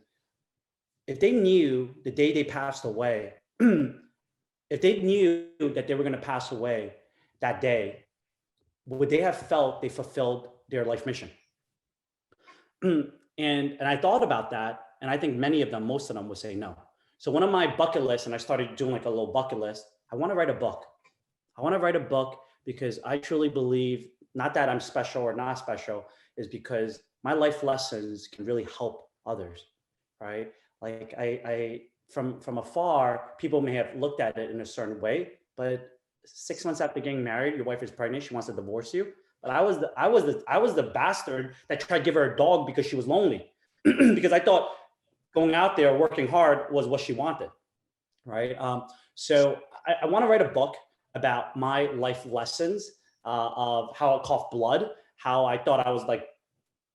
if they knew the day they passed away, if they knew that they were going to pass away that day, would they have felt they fulfilled their life mission? And I thought about that, and I think many of them, most of them would say no. So one of my bucket lists, and I started doing like a little bucket list, I want to write a book. I want to write a book because I truly believe, not that I'm special or not special, is because my life lessons can really help others, right? Like I from afar, people may have looked at it in a certain way, but 6 months after getting married, your wife is pregnant, she wants to divorce you. But I was the bastard that tried to give her a dog because she was lonely, because I thought going out there working hard was what she wanted, right? So I want to write a book about my life lessons of how I coughed blood, how I thought I was like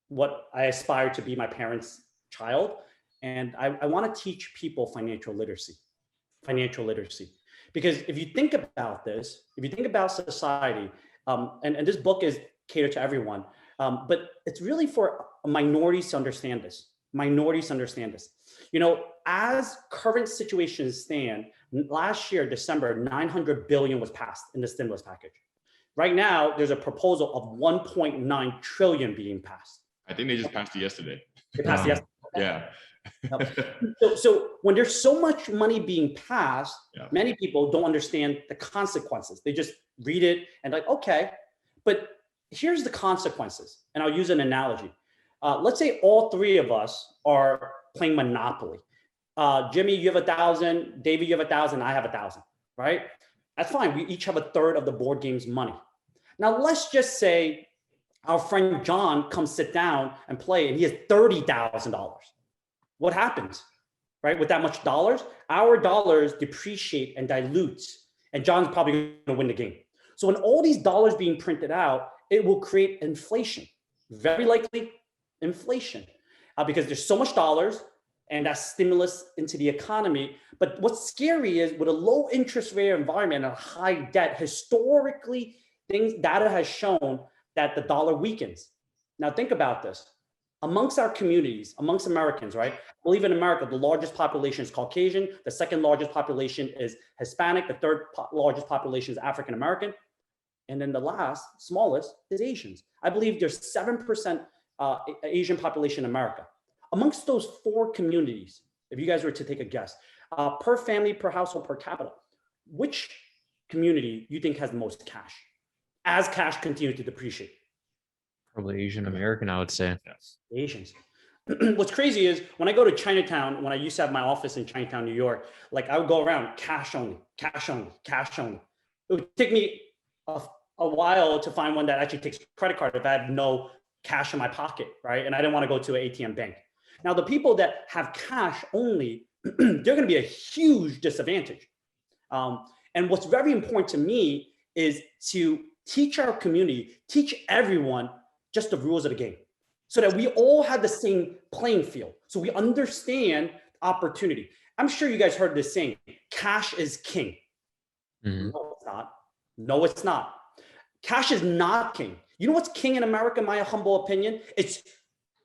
what I aspired to be my parents' child. And I want to teach people financial literacy. Because if you think about this, if you think about society, and this book is catered to everyone, but it's really for minorities to understand this. You know, as current situations stand, last year, December, 900 billion was passed in the stimulus package. Right now, there's a proposal of 1.9 trillion being passed. I think they just passed it yesterday. They passed it yesterday. Yeah. So when there's so much money being passed, Yeah. many people don't understand the consequences. They just read it and like, okay, but here's the consequences. And I'll use an analogy. Let's say all three of us are playing Monopoly. Jimmy, you have 1,000. David, you have 1,000. I have 1,000, right? That's fine. We each have a third of the board game's money. Now, let's just say our friend John comes sit down and play and he has $30,000. What happens, right? With that much dollars, our dollars depreciate and dilutes, and John's probably going to win the game. So when all these dollars being printed out, it will create inflation, very likely inflation, because there's so much dollars and that stimulus into the economy. But what's scary is with a low interest rate environment and a high debt, historically, data has shown that the dollar weakens. Now think about this. Amongst our communities, amongst Americans, right? I believe in America, the largest population is Caucasian. The second largest population is Hispanic. The third largest population is African American. And then the last, smallest, is Asians. I believe there's 7% Asian population in America. Amongst those four communities, if you guys were to take a guess, per family, per household, per capita, which community you think has the most cash as cash continues to depreciate? Probably Asian American, I would say. Yes. Asians. What's crazy is when I go to Chinatown, when I used to have my office in Chinatown, New York, like I would go around cash only, cash only, cash only. It would take me a while to find one that actually takes credit card if I have no cash in my pocket, right? And I didn't want to go to an ATM bank. Now, the people that have cash only, they're going to be a huge disadvantage. And what's very important to me is to teach our community, teach everyone just the rules of the game so that we all have the same playing field. So we understand opportunity. I'm sure you guys heard this saying, cash is king. Mm-hmm. No, it's not. No, it's not. Cash is not king. You know what's king in America, in my humble opinion? It's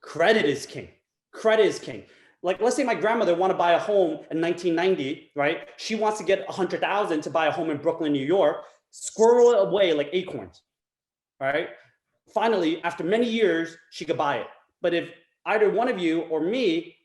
credit is king. Credit is king. Like, let's say my grandmother wanted to buy a home in 1990, right? She wants to get 100,000 to buy a home in Brooklyn, New York, squirrel it away like acorns, right? Finally, after many years, she could buy it. But if either one of you or me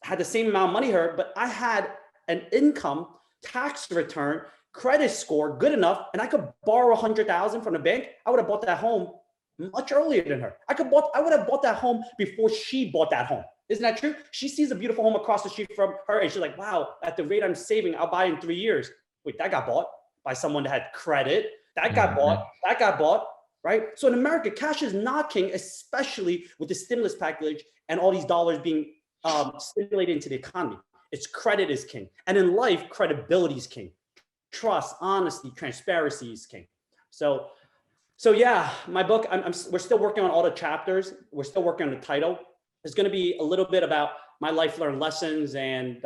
had the same amount of money her, but I had an income, tax return, credit score good enough, and I could borrow 100,000 from the bank, I would have bought that home much earlier than her. I would have bought that home before she bought that home. Isn't that true? She sees a beautiful home across the street from her, and she's like, wow, at the rate I'm saving, I'll buy in 3 years. Wait, that got bought by someone that had credit. That got bought, right? So in America, cash is not king, especially with the stimulus package and all these dollars being stimulated into the economy. It's credit is king. And in life, credibility is king. Trust, honesty, transparency is king. So yeah, my book, we're still working on all the chapters. We're still working on the title. It's going to be a little bit about my life learned lessons and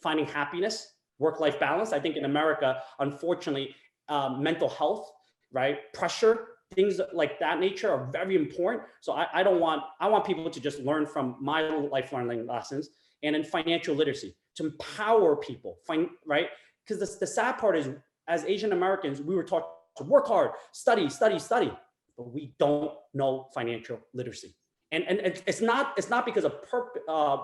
finding happiness, work-life balance. I think in America, unfortunately, mental health, right? Pressure, things like that nature are very important. So I want people to just learn from my life learning lessons, and in financial literacy to empower people, right? Because the sad part is, as Asian Americans, we were taught So work hard, study, study, study. But we don't know financial literacy. And it's not because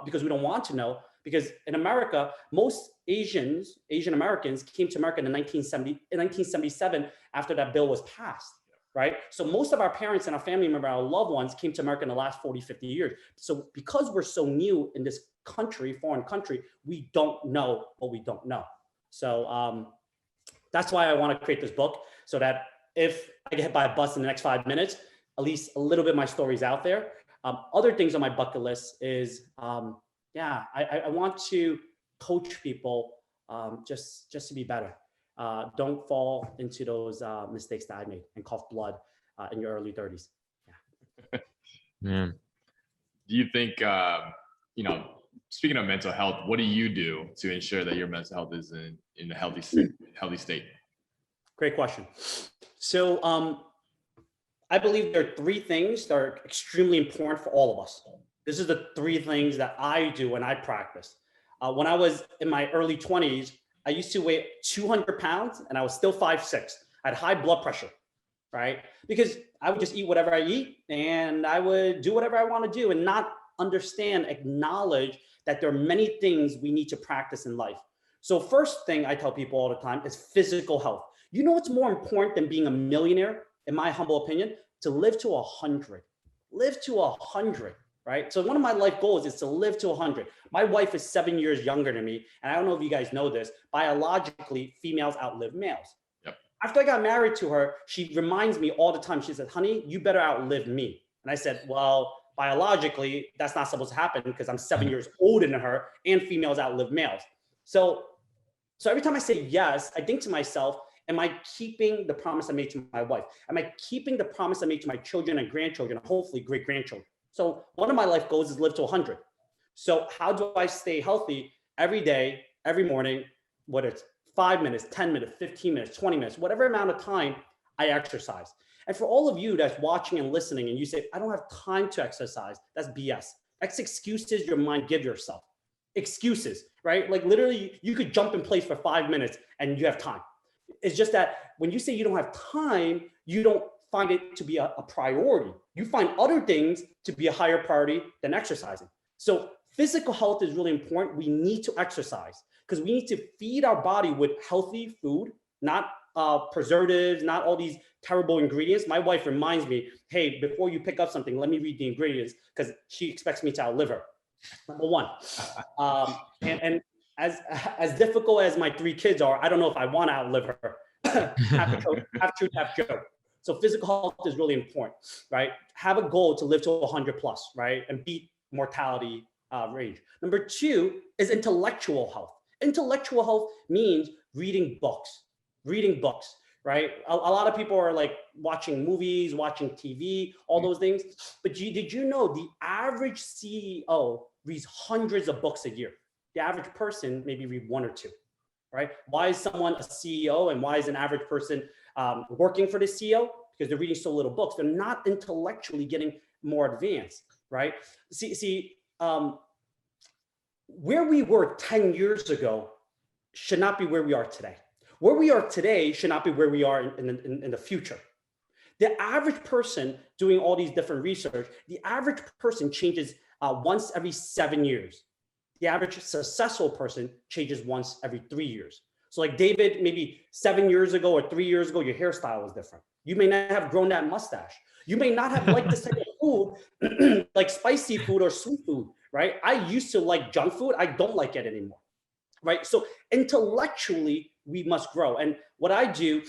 because we don't want to know, because in America, most Asian Americans came to America in 1977 after that bill was passed, right? So most of our parents and our family members, our loved ones came to America in the last 40, 50 years. So because we're so new in this country, foreign country, we don't know what we don't know. So that's why I want to create this book, so that if I get hit by a bus in the next 5 minutes, at least a little bit of my story's out there. Other things on my bucket list is, I want to coach people just to be better. Don't fall into those mistakes that I made and cough blood in your early 30s. Yeah. Do you think, speaking of mental health, what do you do to ensure that your mental health is in a healthy state? Great question. So I believe there are three things that are extremely important for all of us. This is the three things that I do and I practice. When I was in my early 20s, I used to weigh 200 pounds and I was still 5'6". I had high blood pressure, right? Because I would just eat whatever I eat and I would do whatever I want to do and not acknowledge that there are many things we need to practice in life. So first thing I tell people all the time is physical health. You know what's more important than being a millionaire, in my humble opinion? To live to 100. Live to 100, right? So one of my life goals is to live to 100. My wife is 7 years younger than me, and I don't know if you guys know this, biologically, females outlive males. Yep. After I got married to her, she reminds me all the time, she said, honey, you better outlive me. And I said, well, biologically, that's not supposed to happen because I'm 7 years older than her and females outlive males. So every time I say yes, I think to myself, am I keeping the promise I made to my wife? Am I keeping the promise I made to my children and grandchildren, and hopefully great grandchildren? So one of my life goals is live to 100. So how do I stay healthy every day, every morning, whether it's 5 minutes, 10 minutes, 15 minutes, 20 minutes, whatever amount of time I exercise. And for all of you that's watching and listening and you say, I don't have time to exercise, that's BS. That's excuses your mind give yourself. Excuses, right? Like literally you could jump in place for 5 minutes and you have time. It's just that when you say you don't have time, you don't find it to be a priority. You find other things to be a higher priority than exercising. So physical health is really important. We need to exercise because we need to feed our body with healthy food, not preservatives, not all these terrible ingredients. My wife reminds me, hey, before you pick up something, let me read the ingredients because she expects me to outlive her. Number one. And as difficult as my 3 kids are, I don't know if I want to outlive her. half truth, half joke. So physical health is really important, right? Have a goal to live to 100 plus, right? And beat mortality range. Number 2 is intellectual health. Intellectual health means reading books, right? A lot of people are like watching movies, watching TV, all those things. But did you know the average CEO reads hundreds of books a year? The average person maybe read 1 or 2, right? Why is someone a CEO and why is an average person working for the CEO? Because they're reading so little books. They're not intellectually getting more advanced, right? See, where we were 10 years ago should not be where we are today. Where we are today should not be where we are in the future. The average person doing all these different research, the average person changes once every 7 years. The average successful person changes once every 3 years. So like David, maybe 7 years ago or 3 years ago, your hairstyle was different. You may not have grown that mustache. You may not have liked this type of food, like spicy food or sweet food, right? I used to like junk food. I don't like it anymore, right? So intellectually, we must grow. And what I do,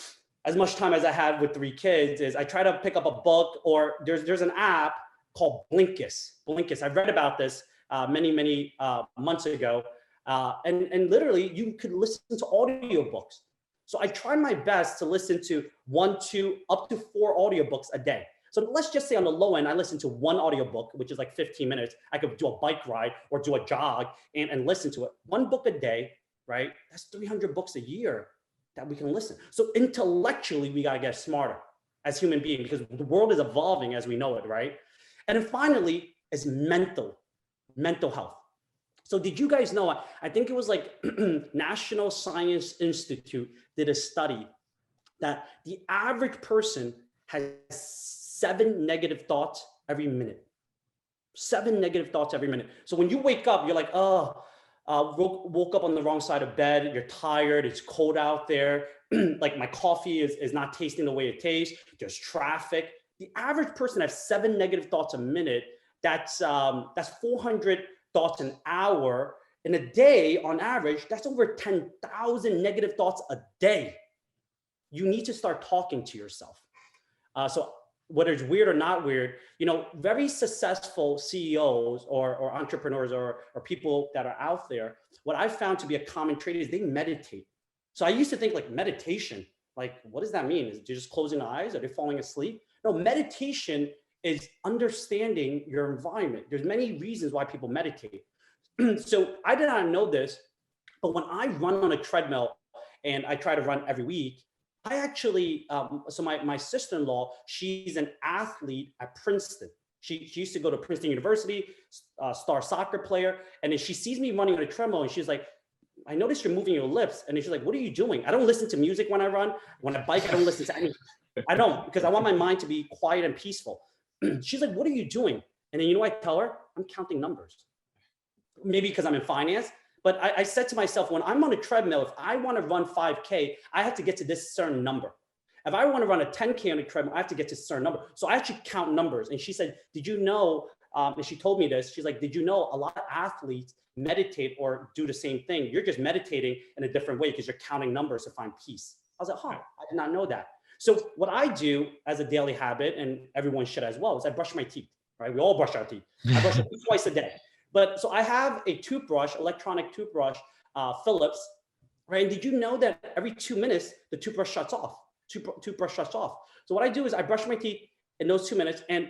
as much time as I have with 3 kids, is I try to pick up a book, or there's an app called Blinkist. I read about this many months ago. And literally you could listen to audiobooks. So I try my best to listen to 1, 2, up to 4 audiobooks a day. So let's just say on the low end, I listen to 1 audiobook, which is like 15 minutes. I could do a bike ride or do a jog and listen to it. 1 book a day, right? That's 300 books a year that we can listen. So intellectually, we gotta get smarter as human beings because the world is evolving as we know it, right? And then finally is mental health. So did you guys know, I think it was like National Science Institute did a study that the average person has 7 negative thoughts every minute. 7 negative thoughts every minute. So when you wake up, you're like, oh, woke up on the wrong side of bed. You're tired. It's cold out there. Like my coffee is not tasting the way it tastes. There's traffic. The average person has 7 negative thoughts a minute. That's 400 thoughts an hour. In a day, on average, that's over 10,000 negative thoughts a day. You need to start talking to yourself. So whether it's weird or not weird, very successful CEOs or entrepreneurs or people that are out there, what I found to be a common trait is they meditate. So I used to think like meditation, like, what does that mean? Is it just closing the eyes? Are they falling asleep? No, meditation is understanding your environment. There's many reasons why people meditate. So I did not know this, but when I run on a treadmill, and I try to run every week, I actually, so my sister-in-law, she's an athlete at Princeton. She used to go to Princeton University, star soccer player. And then she sees me running on a treadmill and she's like, I noticed you're moving your lips. And then she's like, what are you doing? I don't listen to music when I run. When I bike, I don't listen to anything. I don't, because I want my mind to be quiet and peaceful. She's like, what are you doing? And then I tell her, I'm counting numbers. Maybe because I'm in finance. But I said to myself, when I'm on a treadmill, if I want to run 5K, I have to get to this certain number. If I want to run a 10K on a treadmill, I have to get to a certain number. So I actually count numbers. And she said, did you know, and she told me this, she's like, did you know a lot of athletes meditate or do the same thing? You're just meditating in a different way because you're counting numbers to find peace. I was like, I did not know that. So what I do as a daily habit, and everyone should as well, is I brush my teeth, right? We all brush our teeth. I brush it twice a day. But so I have a toothbrush, electronic toothbrush, Philips, right? And did you know that every 2 minutes, the toothbrush shuts off? Toothbrush shuts off. So what I do is I brush my teeth in those 2 minutes. And,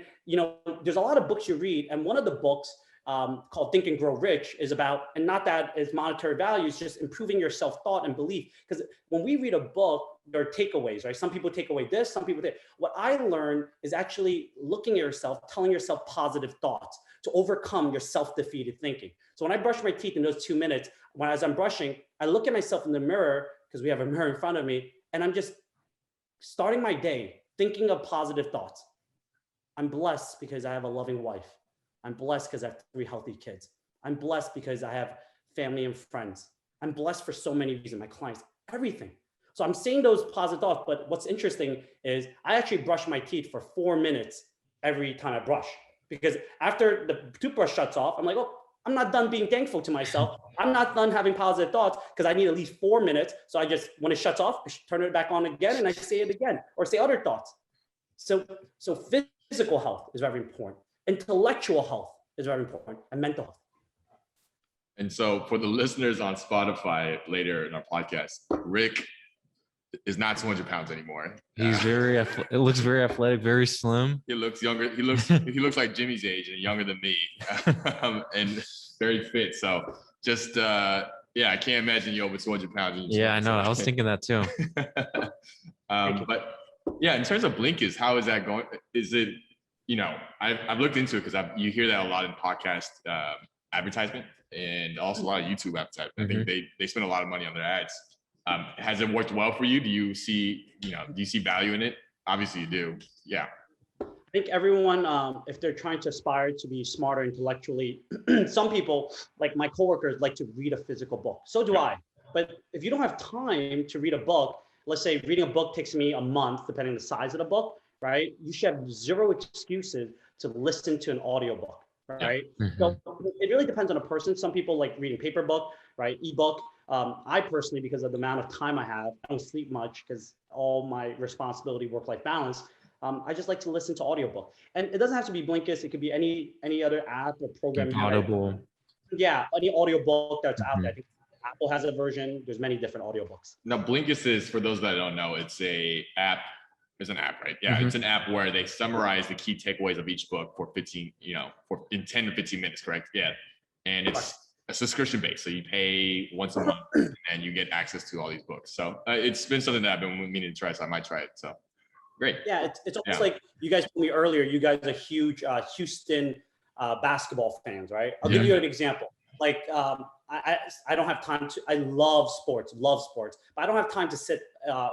there's a lot of books you read. And one of the books called Think and Grow Rich is about, and not that it's monetary value, it's just improving your self-thought and belief. Because when we read a book, there are takeaways, right? Some people take away this, some people take. What I learned is actually looking at yourself, telling yourself positive thoughts to overcome your self-defeated thinking. So when I brush my teeth in those 2 minutes, as I'm brushing, I look at myself in the mirror, because we have a mirror in front of me, and I'm just starting my day thinking of positive thoughts. I'm blessed because I have a loving wife. I'm blessed because I have 3 healthy kids. I'm blessed because I have family and friends. I'm blessed for so many reasons, my clients, everything. So I'm saying those positive thoughts, but what's interesting is I actually brush my teeth for 4 minutes every time I brush. Because after the toothbrush shuts off, I'm like, oh, I'm not done being thankful to myself. I'm not done having positive thoughts because I need at least 4 minutes. So I just, when it shuts off, I turn it back on again and I say it again or say other thoughts. So physical health is very important. Intellectual health is very important, and mental health. And so for the listeners on Spotify later in our podcast, Rick is not 200 pounds anymore. He's it looks very athletic, very slim. He looks younger. He looks like Jimmy's age and younger than me, and very fit. So just I can't imagine you over 200 pounds. Yeah, I know. I was thinking that too. But yeah, in terms of Blinkist, how is that going? Is it, I've looked into it because you hear that a lot in podcast advertisement and also a lot of YouTube advertisement. I think they spend a lot of money on their ads. Has it worked well for you? Do you see value in it? Obviously you do. Yeah. I think everyone, if they're trying to aspire to be smarter intellectually, some people, like my coworkers, like to read a physical book. So do I. But if you don't have time to read a book, let's say reading a book takes me a month, depending on the size of the book, right? You should have 0 excuses to listen to an audiobook, right? So it really depends on a person. Some people like reading paper book, right? Ebook. I personally, because of the amount of time I have, I don't sleep much because all my responsibility, work-life balance. I just like to listen to audiobook. And it doesn't have to be Blinkist. It could be any other app or program. Audible. Yeah, any audiobook that's out there. I think Apple has a version. There's many different audiobooks. Now, Blinkist is, for those that don't know, it's an app, right? Yeah, it's an app where they summarize the key takeaways of each book for 15, in 10 to 15 minutes, correct? Yeah. And it's a subscription based. So you pay once a month and you get access to all these books. So it's been something that I've been meaning to try. So I might try it. So great. Yeah, it's almost like you guys told me earlier, you guys are huge Houston basketball fans, right? I'll give you an example. Like I don't have time to, I love sports, but I don't have time to sit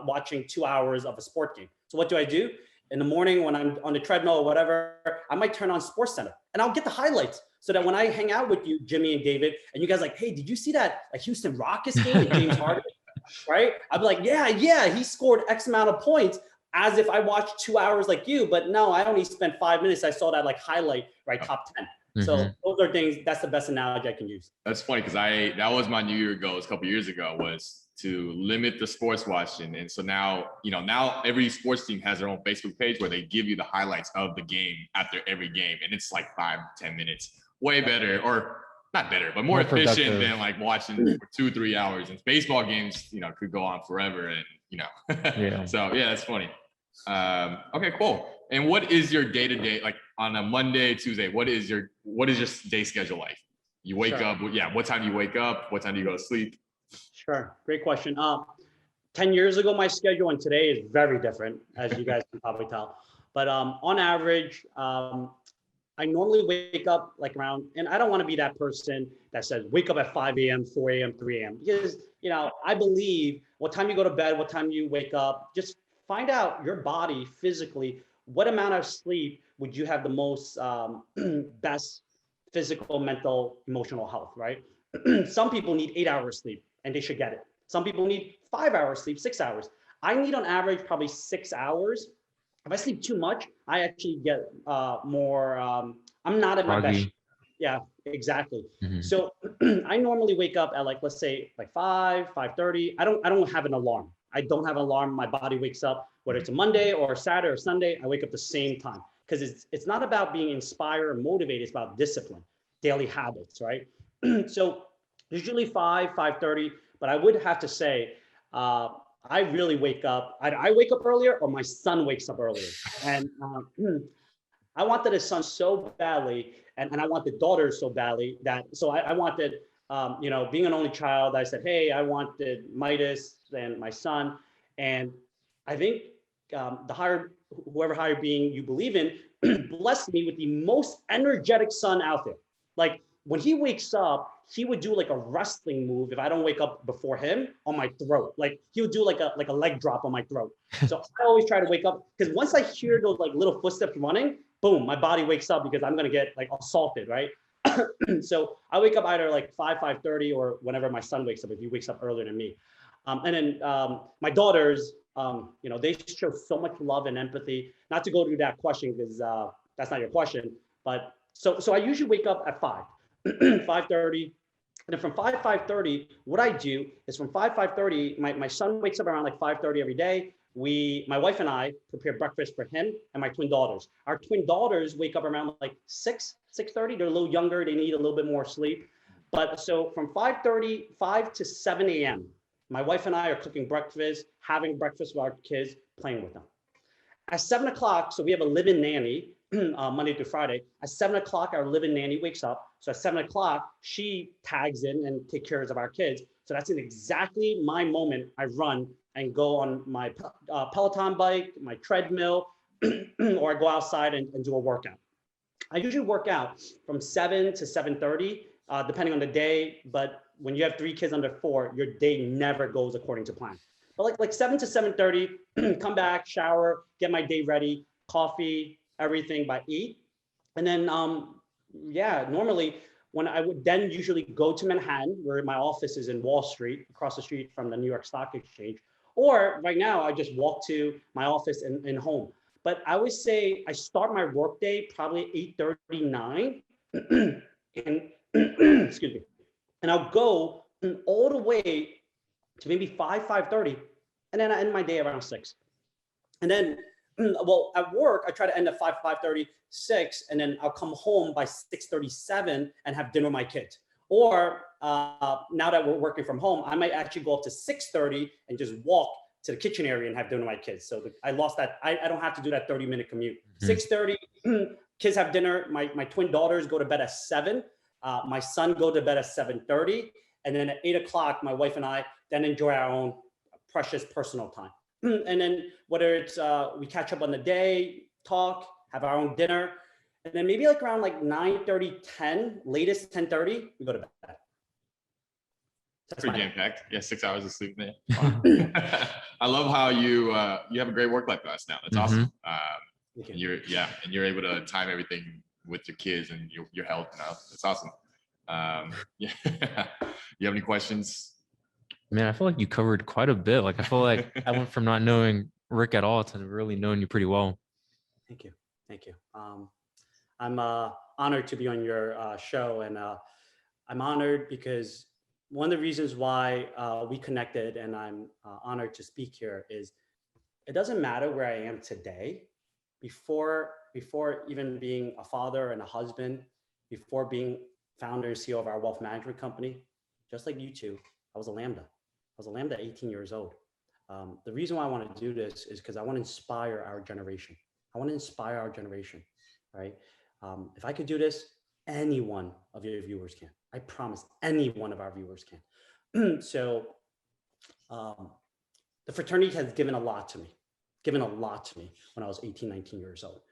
watching 2 hours of a sport game. So what do? In the morning when I'm on the treadmill or whatever, I might turn on Sports Center and I'll get the highlights so that when I hang out with you, Jimmy and David, and you guys like, hey, did you see that Houston Rockets game with James Harden? Right? I'd be like, yeah, he scored X amount of points, as if I watched 2 hours like you, but no, I only spent 5 minutes. I saw that highlight, right? Top 10. So those are things, that's the best analogy I can use. That's funny because that was my New Year goals a couple years ago, was to limit the sports watching. And so now, now every sports team has their own Facebook page where they give you the highlights of the game after every game. And it's 5-10 minutes, way better, or not better, but more efficient than watching for 2-3 hours. And baseball games, could go on forever. And, Yeah. So yeah, that's funny. Okay, cool. And what is your day-to-day, on a Monday, Tuesday, what is your day schedule like? You wake up, what time do you wake up? What time do you go to sleep? Sure. Great question. 10 years ago, my schedule and today is very different, as you guys can probably tell. But on average, I normally wake up around, and I don't want to be that person that says, wake up at 5 a.m., 4 a.m., 3 a.m. Because, I believe what time you go to bed, what time you wake up, just find out your body physically, what amount of sleep would you have the most best physical, mental, emotional health, right? Some people need 8 hours sleep and they should get it. Some people need 5 hours sleep, 6 hours. I need on average probably 6 hours. If I sleep too much, I actually get more, I'm not at my best. Yeah, exactly. So I normally wake up at let's say 5:30. I don't have an alarm. I don't have an alarm. My body wakes up, whether it's a Monday or Saturday or Sunday, I wake up the same time. Because it's not about being inspired or motivated, it's about discipline, daily habits, right? So usually 5:30, but I would have to say, I really wake up, I wake up earlier or my son wakes up earlier. And I wanted a son so badly, and I wanted daughters so badly so I wanted, being an only child, I said, hey, I wanted Midas and my son. And I think whoever higher being you believe in, blessed me with the most energetic son out there. When he wakes up, he would do a wrestling move if I don't wake up before him on my throat. He would do a leg drop on my throat. So I always try to wake up, because once I hear those little footsteps running, boom, my body wakes up because I'm gonna get assaulted, right? So I wake up either 5:30 or whenever my son wakes up, if he wakes up earlier than me. And then my daughters, they show so much love and empathy. Not to go through that question because that's not your question, but so I usually wake up at 5:30. And then from 5:30, what I do is from 5:30, my son wakes up around 5:30 every day. My wife and I prepare breakfast for him and my twin daughters. Our twin daughters wake up around 6:30. They're a little younger. They need a little bit more sleep. But so from 5 to 7 a.m., my wife and I are cooking breakfast, having breakfast with our kids, playing with them. At 7 o'clock, so we have a live-in nanny, Monday through Friday. At 7 o'clock, our live-in nanny wakes up. So at 7 o'clock, she tags in and takes care of our kids. So that's exactly my moment. I run and go on my Peloton bike, my treadmill, or I go outside and do a workout. I usually work out from 7 to 7:30, depending on the day. But when you have 3 kids under 4, your day never goes according to plan. But like 7 to 7:30, come back, shower, get my day ready, coffee, everything by 8. And then, normally when I would then usually go to Manhattan, where my office is in Wall Street, across the street from the New York Stock Exchange. Or right now, I just walk to my office and home. But I would say I start my workday probably 8:39, and excuse me, and I'll go all the way to maybe 5:30, and then I end my day around 6. And then, well, at work, I try to end at 5:30, 6, and then I'll come home by 6:37 and have dinner with my kids. Or now that we're working from home, I might actually go up to 6:30 and just walk to the kitchen area and have dinner with my kids. So I lost that. I don't have to do that 30-minute commute. 6:30, kids have dinner. My twin daughters go to bed at 7. My son go to bed at 7:30. And then at 8 o'clock, my wife and I then enjoy our own precious personal time. And then whether it's we catch up on the day, talk, have our own dinner, and then maybe around 9:30, 10, latest 10:30, we go to bed. That's Pretty my jam packed. Yeah, 6 hours of sleep, man. Wow. I love how you have a great work-life balance now. That's awesome. Thank you. And you're able to time everything with your kids and your health now. That's awesome. Yeah. You have any questions? Man, I feel like you covered quite a bit. Like I feel like I went from not knowing Rick at all to really knowing you pretty well. Thank you. Thank you. I'm honored to be on your show, and I'm honored because one of the reasons why we connected, and I'm honored to speak here, is it doesn't matter where I am today. Before even being a father and a husband, before being founder and CEO of our wealth management company, just like you two, I was a Lambda. I was a Lambda at 18 years old. The reason why I want to do this is because I want to inspire our generation. I want to inspire our generation, right? If I could do this, any one of your viewers can. I promise any one of our viewers can. So the fraternity has given a lot to me when I was 18, 19 years old.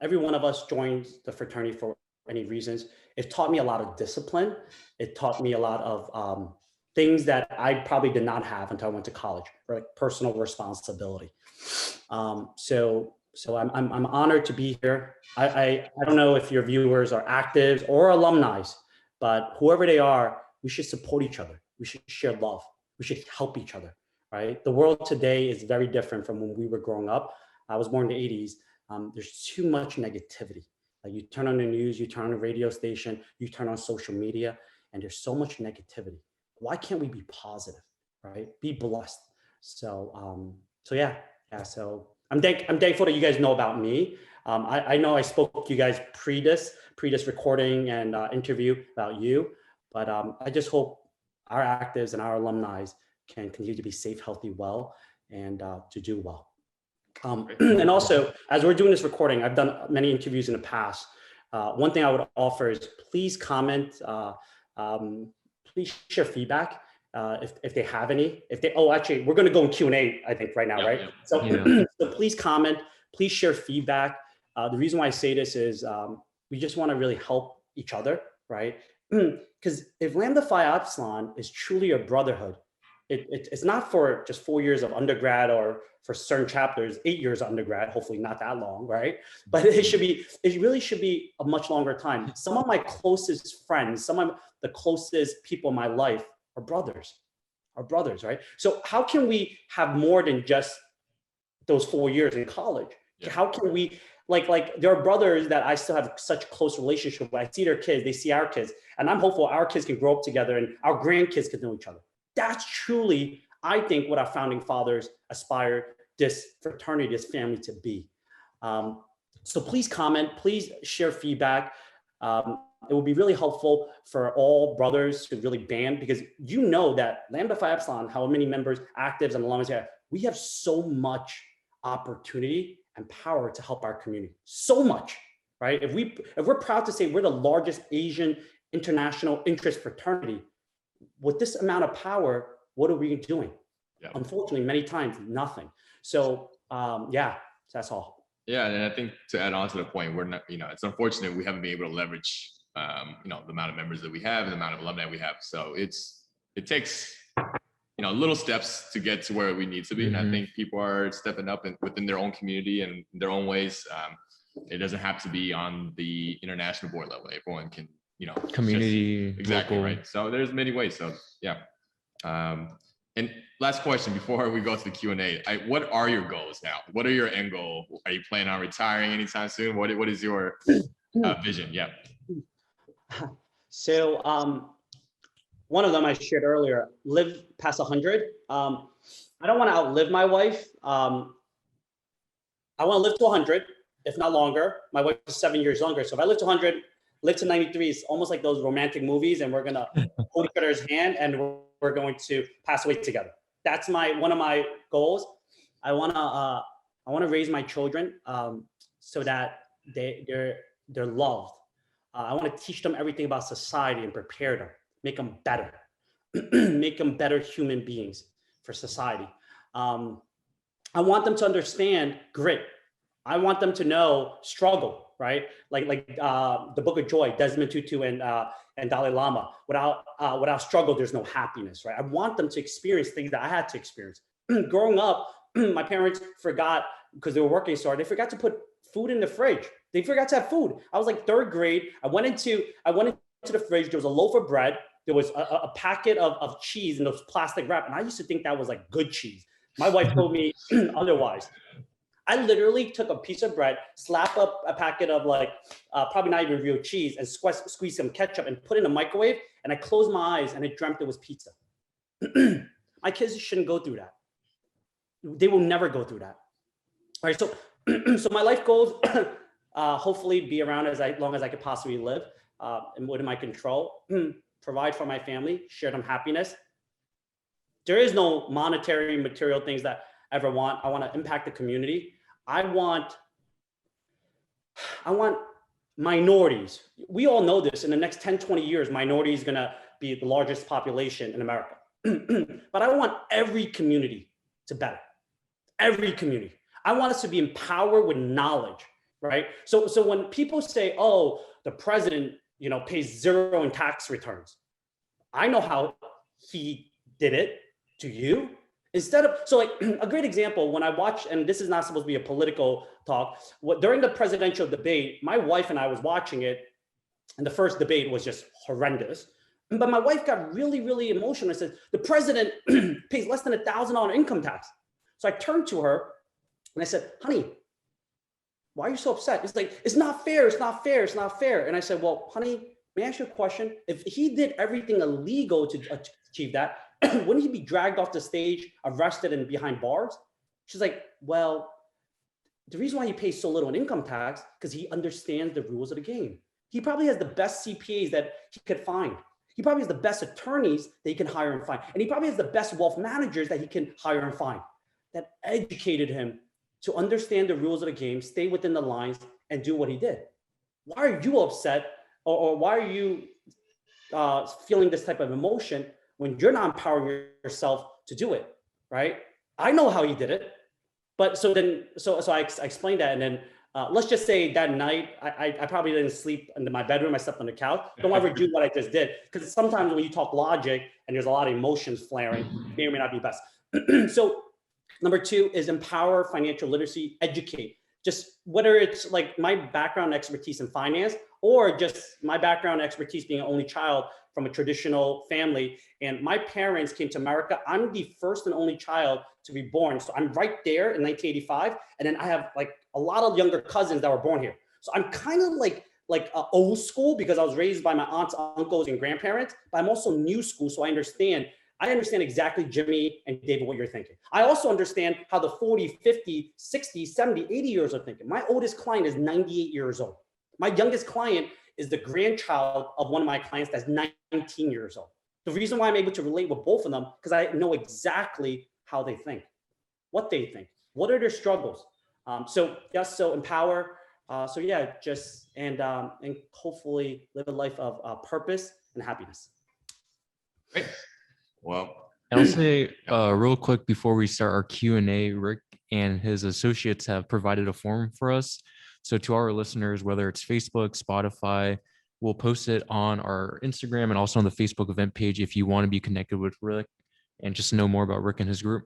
Every one of us joined the fraternity for any reasons. It taught me a lot of discipline. It taught me a lot of things that I probably did not have until I went to college, right? Personal responsibility. So I'm honored to be here. I don't know if your viewers are actives or alumni, but whoever they are, we should support each other. We should share love. We should help each other, right? The world today is very different from when we were growing up. I was born in the 80s. There's too much negativity. Like you turn on the news, you turn on the radio station, you turn on social media, and there's so much negativity. Why can't we be positive, right? Be blessed. So, So I'm thankful that you guys know about me. I know I spoke to you guys pre this recording and interview about you, but I just hope our actives and our alumni can continue to be safe, healthy, well, and to do well. And also, as we're doing this recording, I've done many interviews in the past. One thing I would offer is please comment, please share feedback if they have any. Actually, we're going to go in Q&A, I think, right now, right? Yeah. So please comment, please share feedback. The reason why I say this is we just want to really help each other, right? Because if Lambda Phi Epsilon is truly a brotherhood, it's not for just 4 years of undergrad or for certain chapters, 8 years of undergrad, hopefully not that long, right? But it really should be a much longer time. Some of my closest friends, some of the closest people in my life are brothers, right? So how can we have more than just those 4 years in college? Yeah. How can we, like there are brothers that I still have such close relationship with. I see their kids, they see our kids, and I'm hopeful our kids can grow up together and our grandkids can know each other. That's truly, I think, what our founding fathers aspired this fraternity, this family to be. So please comment, please share feedback. It will be really helpful for all brothers to really band, because you know that Lambda Phi Epsilon, how many members, actives, and alumni have, we have so much opportunity and power to help our community. So much, right? If we're proud to say we're the largest Asian international interest fraternity, with this amount of power, what are we doing? Yeah. Unfortunately, many times, nothing. So that's all. Yeah, and I think to add on to the point, we're not, it's unfortunate we haven't been able to leverage, the amount of members that we have and the amount of alumni we have. So it takes, little steps to get to where we need to be. Mm-hmm. And I think people are stepping up within their own community and their own ways. It doesn't have to be on the international board level. Everyone can, community, exactly local. Right. So there's many ways. So yeah. And last question before we go to the Q&A, what are your goals now? What are your end goals? Are you planning on retiring anytime soon? What is your vision? Yeah. So one of them I shared earlier, live past 100. I don't want to outlive my wife. I want to live to 100, if not longer. My wife is 7 years younger. So if I live to 100, live to 93, it's almost like those romantic movies, and we're going to hold each other's hand and we're going to pass away together. That's one of my goals. I want to raise my children so that they're loved. I want to teach them everything about society and prepare them, make them better, make them better human beings for society. I want them to understand grit. I want them to know struggle, right? Like the Book of Joy, Desmond Tutu and Dalai Lama. Without struggle, there's no happiness, right? I want them to experience things that I had to experience. Growing up, my parents forgot, because they were working so hard, they forgot to put food in the fridge. They forgot to have food. I was like third grade. I went into the fridge. There was a loaf of bread. There was a packet of cheese in those plastic wrap. And I used to think that was like good cheese. My wife told me otherwise. I literally took a piece of bread, slap up a packet of like, probably not even real cheese, and squeeze some ketchup and put it in a microwave. And I closed my eyes and I dreamt it was pizza. My kids shouldn't go through that. They will never go through that. All right, so so my life goals, hopefully be around as long as I could possibly live, and within my control, provide for my family, share them happiness. There is no monetary material things that I ever want. I want to impact the community. I want minorities. We all know this. In the next 10, 20 years, minority is going to be the largest population in America. But I want every community to better. Every community. I want us to be empowered with knowledge, right? So when people say, oh, the president, pays zero in tax returns, I know how he did it. To you? Instead of, so like a great example, when I watched, and this is not supposed to be a political talk, during the presidential debate, my wife and I was watching it, and the first debate was just horrendous. But my wife got really, really emotional and said, the president pays less than $1,000 income tax. So I turned to her and I said, honey, why are you so upset? It's like, it's not fair, it's not fair, it's not fair. And I said, well, honey, may I ask you a question? If he did everything illegal to achieve that, wouldn't he be dragged off the stage, arrested, and behind bars? She's like, well, the reason why he pays so little in income tax, because he understands the rules of the game. He probably has the best CPAs that he could find. He probably has the best attorneys that he can hire and find. And he probably has the best wealth managers that he can hire and find, that educated him to understand the rules of the game, stay within the lines, and do what he did. Why are you upset, or why are you feeling this type of emotion when you're not empowering yourself to do it, right? I know how he did it, but so I explained that, and then let's just say that night, I probably didn't sleep in my bedroom, I slept on the couch. Don't ever do what I just did, because sometimes when you talk logic and there's a lot of emotions flaring, it may or may not be best. So number 2 is empower financial literacy, educate. Just whether it's like my background expertise in finance, or just my background expertise being an only child from a traditional family. And my parents came to America. I'm the first and only child to be born. So I'm right there in 1985. And then I have like a lot of younger cousins that were born here. So I'm kind of like old school, because I was raised by my aunts, uncles, and grandparents, but I'm also new school. So I understand exactly, Jimmy and David, what you're thinking. I also understand how the 40, 50, 60, 70, 80 years are thinking. My oldest client is 98 years old. My youngest client is the grandchild of one of my clients that's 19 years old. The reason why I'm able to relate with both of them, because I know exactly how they think, what they think, what are their struggles. So empower. And hopefully live a life of purpose and happiness. Great. Well, I'll say real quick before we start our Q&A, Rick and his associates have provided a form for us. So to our listeners, whether it's Facebook, Spotify, we'll post it on our Instagram and also on the Facebook event page if you want to be connected with Rick and just know more about Rick and his group.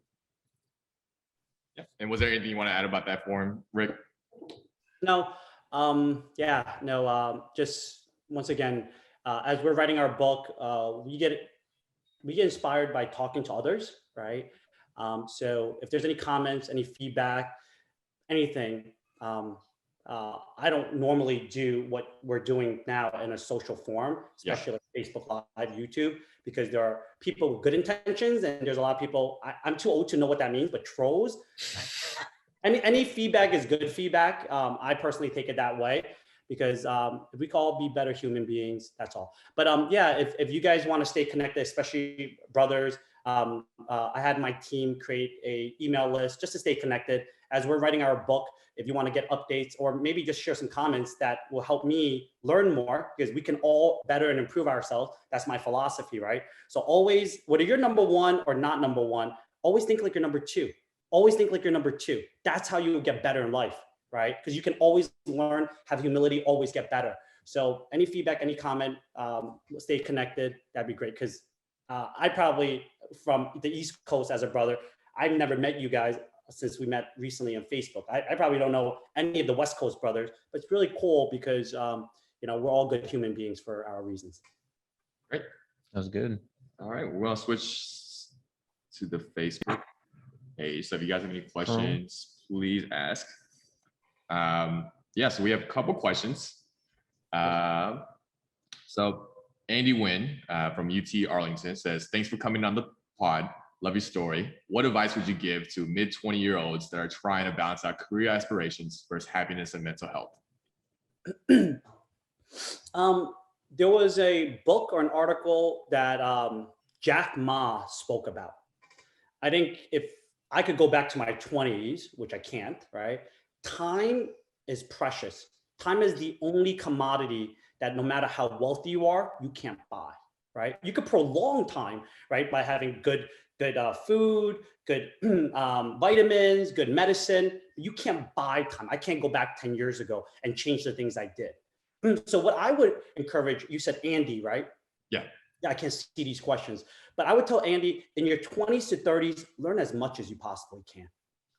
yeah. And was there anything you want to add about that form, Rick? No, just once again, as we're writing our book, we get inspired by talking to others, right? So if there's any comments, any feedback, anything, I don't normally do what we're doing now in a social forum, especially like Facebook Live, YouTube, because there are people with good intentions, and there's a lot of people, I'm too old to know what that means, but trolls. Any feedback is good feedback. I personally take it that way, because if we can all be better human beings, that's all. But if you guys want to stay connected, especially brothers, I had my team create a email list just to stay connected as we're writing our book. If you want to get updates, or maybe just share some comments that will help me learn more, because we can all better and improve ourselves. That's my philosophy, right? So always, whether you're number 1 or not number 1, always think like you're number 2. Always think like you're number 2. That's how you get better in life, right? Because you can always learn, have humility, always get better. So any feedback, any comment, stay connected. That'd be great. Because I probably, from the East Coast as a brother, I've never met you guys since we met recently on Facebook. I probably don't know any of the West Coast brothers, but it's really cool because, you know, we're all good human beings for our reasons. Great. That was good. All right, we're gonna switch to the Facebook page. So if you guys have any questions, please ask. Yeah, so we have a couple questions. So Andy Wynn from UT Arlington says, thanks for coming on the pod. Love your story. What advice would you give to mid 20-year-olds that are trying to balance out career aspirations versus happiness and mental health? There was a book or an article that Jack Ma spoke about. I think if I could go back to my 20s, which I can't, right? Time is precious. Time is the only commodity that no matter how wealthy you are, you can't buy, right? You could prolong time, right? By having good food, good vitamins, good medicine. You can't buy time. I can't go back 10 years ago and change the things I did. So what I would encourage, you said Andy, right? Yeah. Yeah, I can't see these questions, but I would tell Andy, in your 20s to 30s, learn as much as you possibly can.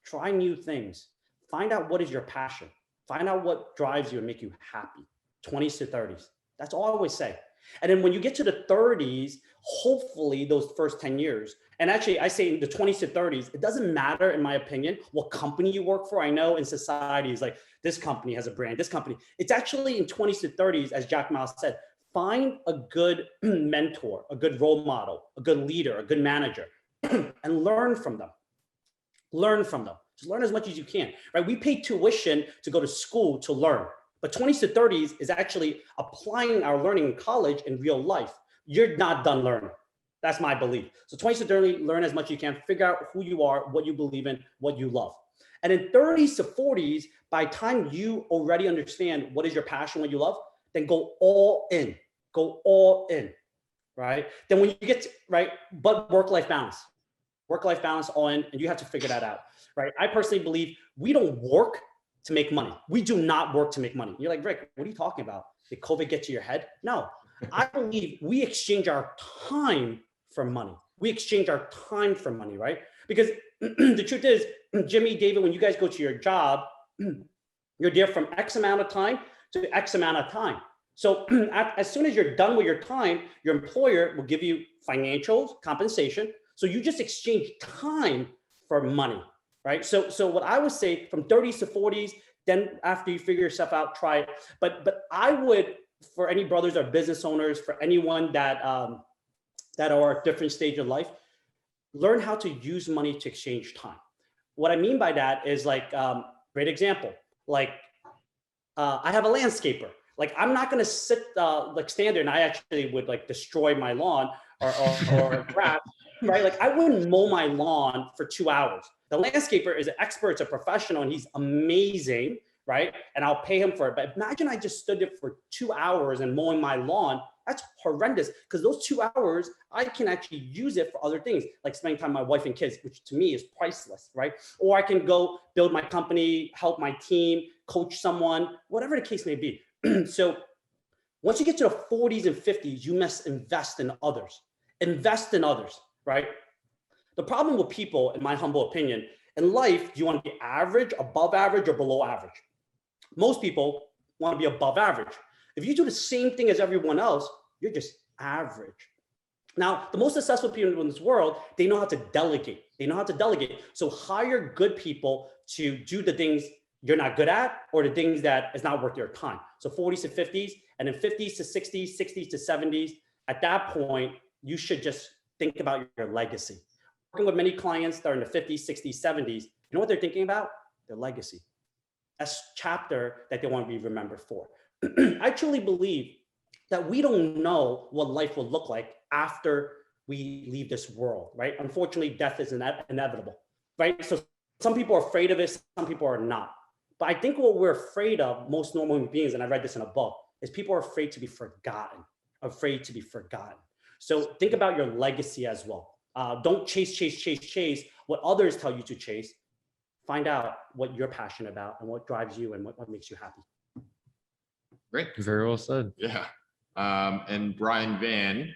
Try new things. Find out what is your passion. Find out what drives you and make you happy. 20s to 30s. That's all I always say. And then when you get to the 30s, hopefully those first 10 years, and actually I say in the 20s to 30s, it doesn't matter, in my opinion, what company you work for. I know in society is like, this company has a brand, this company. It's actually in 20s to 30s, as Jack Ma said, find a good mentor, a good role model, a good leader, a good manager, and learn from them. Learn from them. Just learn as much as you can, right? We pay tuition to go to school to learn, but 20s to 30s is actually applying our learning in college in real life. You're not done learning. That's my belief. So 20s to 30, learn as much as you can, figure out who you are, what you believe in, what you love. And in 30s to 40s, by the time you already understand what is your passion, what you love, then go all in. Go all in, right? Then when you get to, right, but work-life balance, all in, and you have to figure that out, right? I personally believe we don't work to make money. We do not work to make money. You're like, Rick, what are you talking about? Did COVID get to your head? No, I believe we exchange our time for money. We exchange our time for money, right? Because the truth is, Jimmy, David, when you guys go to your job, you're there from X amount of time to X amount of time. So as soon as you're done with your time, your employer will give you financial compensation. So you just exchange time for money, right? So what I would say from 30s to 40s, then after you figure yourself out, try it. But I would, for any brothers or business owners, for anyone that that are at different stage of life, learn how to use money to exchange time. What I mean by that is like, great example, like I have a landscaper. Like I'm not gonna sit like stand there and I actually would like destroy my lawn or grass, right? Like I wouldn't mow my lawn for 2 hours. The landscaper is an expert, it's a professional, and he's amazing, right? And I'll pay him for it. But imagine I just stood there for 2 hours and mowing my lawn. That's horrendous, because those 2 hours, I can actually use it for other things, like spending time with my wife and kids, which to me is priceless, right? Or I can go build my company, help my team, coach someone, whatever the case may be. So once you get to the 40s and 50s, you must invest in others. Invest in others, right? The problem with people, in my humble opinion, in life, do you want to be average, above average, or below average? Most people want to be above average. If you do the same thing as everyone else, you're just average. Now, the most successful people in this world, they know how to delegate. They know how to delegate. So hire good people to do the things you're not good at, or the things that is not worth your time. So 40s to 50s, and then 50s to 60s, 60s to 70s. At that point, you should just think about your legacy. Working with many clients that are in the 50s, 60s, 70s, you know what they're thinking about? Their legacy. That's chapter that they want to be remembered for. I truly believe that we don't know what life will look like after we leave this world, right? Unfortunately, death is inevitable, right? So some people are afraid of it, some people are not. But I think what we're afraid of, most normal human beings, and I read this in a book, is people are afraid to be forgotten, afraid to be forgotten. So think about your legacy as well. Don't chase what others tell you to chase. find out what you're passionate about and what drives you and what makes you happy. Great. Very well said. Yeah. And Brian Van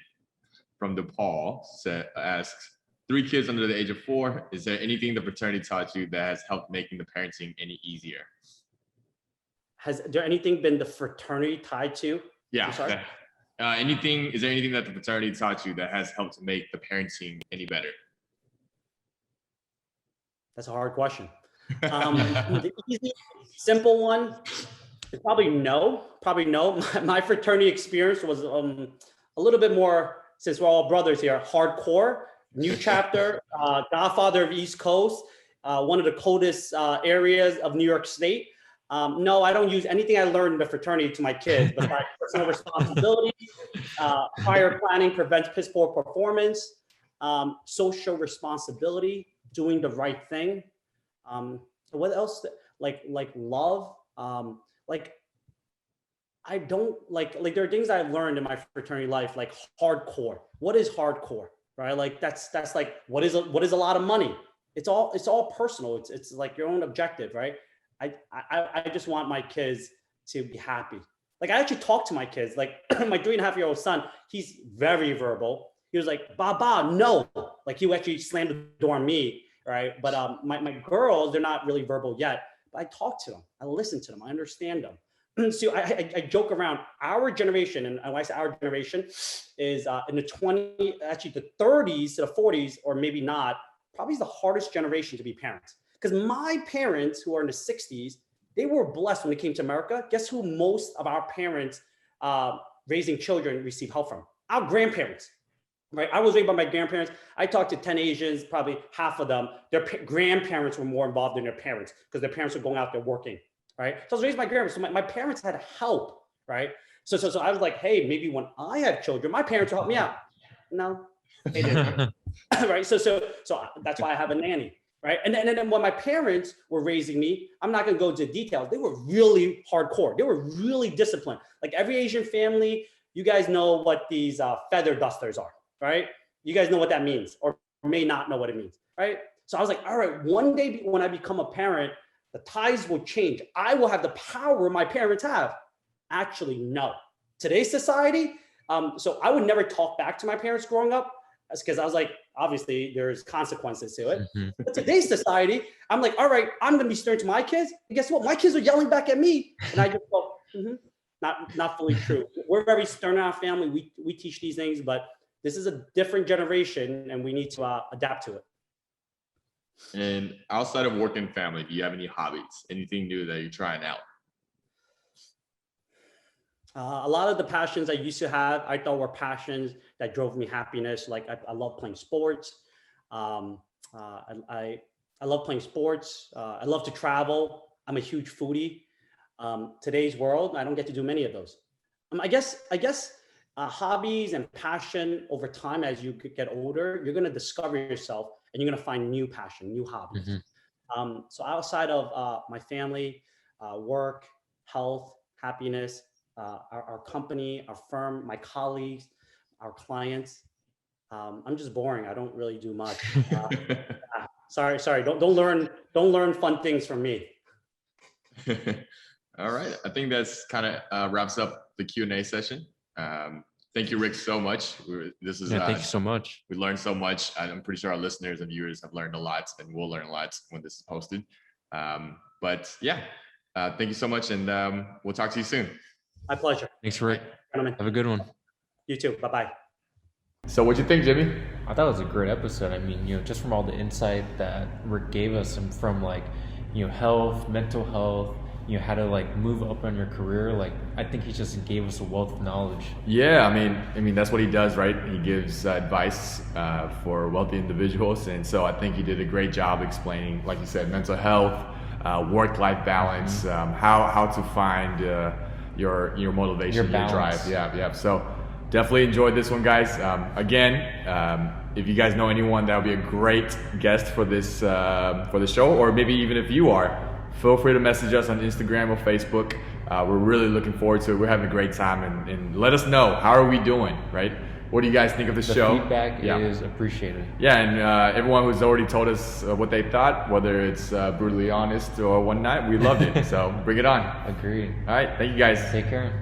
from DePaul asks, 3 kids under the age of 4. Is there anything the fraternity taught you that has helped making the parenting any easier? Has there anything been the fraternity tied to? Yeah. Is there anything that the fraternity taught you that has helped make the parenting any better? That's a hard question. The easy, simple one is probably no. My fraternity experience was a little bit more, since we're all brothers here, hardcore. New chapter, Godfather of East Coast, one of the coldest areas of New York State. No, I don't use anything I learned in the fraternity to my kids, but like personal responsibility, prior planning prevents piss poor performance, social responsibility, doing the right thing. What else? Like love. I don't like there are things I've learned in my fraternity life, like hardcore. What is hardcore? Right? Like that's like what is a lot of money? It's all personal. It's like your own objective, right? I just want my kids to be happy. Like I actually talk to my kids, like my 3.5-year-old son, he's very verbal. He was like, Baba, no. Like he actually slammed the door on me, right? But my girls, they're not really verbal yet, but I talk to them. I listen to them. I understand them. So I joke around. Our generation, and when I say our generation, is in the 30s to the 40s, or maybe not, probably is the hardest generation to be parents. Because my parents, who are in the 60s, they were blessed when they came to America. Guess who most of our parents raising children receive help from? Our grandparents, right? I was raised by my grandparents. I talked to 10 Asians, probably half of them. Their grandparents were more involved than their parents because their parents were going out there working, right? So I was raised by grandparents. So my parents had help, right? So I was like, hey, maybe when I have children, my parents will help me out. No, they didn't. Right? So that's why I have a nanny. Right. And then when my parents were raising me, I'm not going to go into details. They were really hardcore. They were really disciplined. Like every Asian family, you guys know what these feather dusters are, right? You guys know what that means, or may not know what it means, right? So I was like, all right, one day when I become a parent, the ties will change. I will have the power my parents have. Actually, no. Today's society, so I would never talk back to my parents growing up. That's because I was like, obviously there's consequences to it. Mm-hmm. But today's society, I'm like, all right, I'm gonna be stern to my kids. And guess what? My kids are yelling back at me. And I just go, not fully true. We're very stern in our family. We teach these things, but this is a different generation and we need to adapt to it. And outside of work and family, do you have any hobbies? Anything new that you're trying out? A lot of the passions I used to have, I thought were passions that drove me happiness. Like I love playing sports. I love playing sports. I love to travel. I'm a huge foodie. Today's world, I don't get to do many of those. I guess hobbies and passion over time, as you get older, you're going to discover yourself and you're going to find new passion, new hobbies. Mm-hmm. So outside of my family, work, health, happiness, our company, our firm, my colleagues, our clients. I'm just boring. I don't really do much. Sorry. Don't learn fun things from me. All right. I think that's kind of wraps up the Q&A session. Thank you, Rick, so much. Thank you so much. We learned so much. I'm pretty sure our listeners and viewers have learned a lot, and we'll learn a lot when this is posted. But yeah, thank you so much, and we'll talk to you soon. My pleasure. Thanks, Rick. Have a good one. You too. Bye-bye. So what'd you think, Jimmy? I thought it was a great episode. I mean, just from all the insight that Rick gave us, and from like, health, mental health, how to like move up on your career. Like, I think he just gave us a wealth of knowledge. Yeah, I mean that's what he does, right? He gives advice for wealthy individuals, and so I think he did a great job explaining, like you said, mental health, work-life balance, how to find your motivation, your drive. Yeah. So definitely enjoyed this one, guys. Again, if you guys know anyone that would be a great guest for this for the show, or maybe even if you are, feel free to message us on Instagram or Facebook. We're really looking forward to it. We're having a great time, and let us know, how are we doing, right? What do you guys think of the The show? feedback is appreciated. Yeah, and everyone who's already told us what they thought, whether it's brutally honest or one night, we loved it. So bring it on. Agreed. All right, thank you guys. Take care.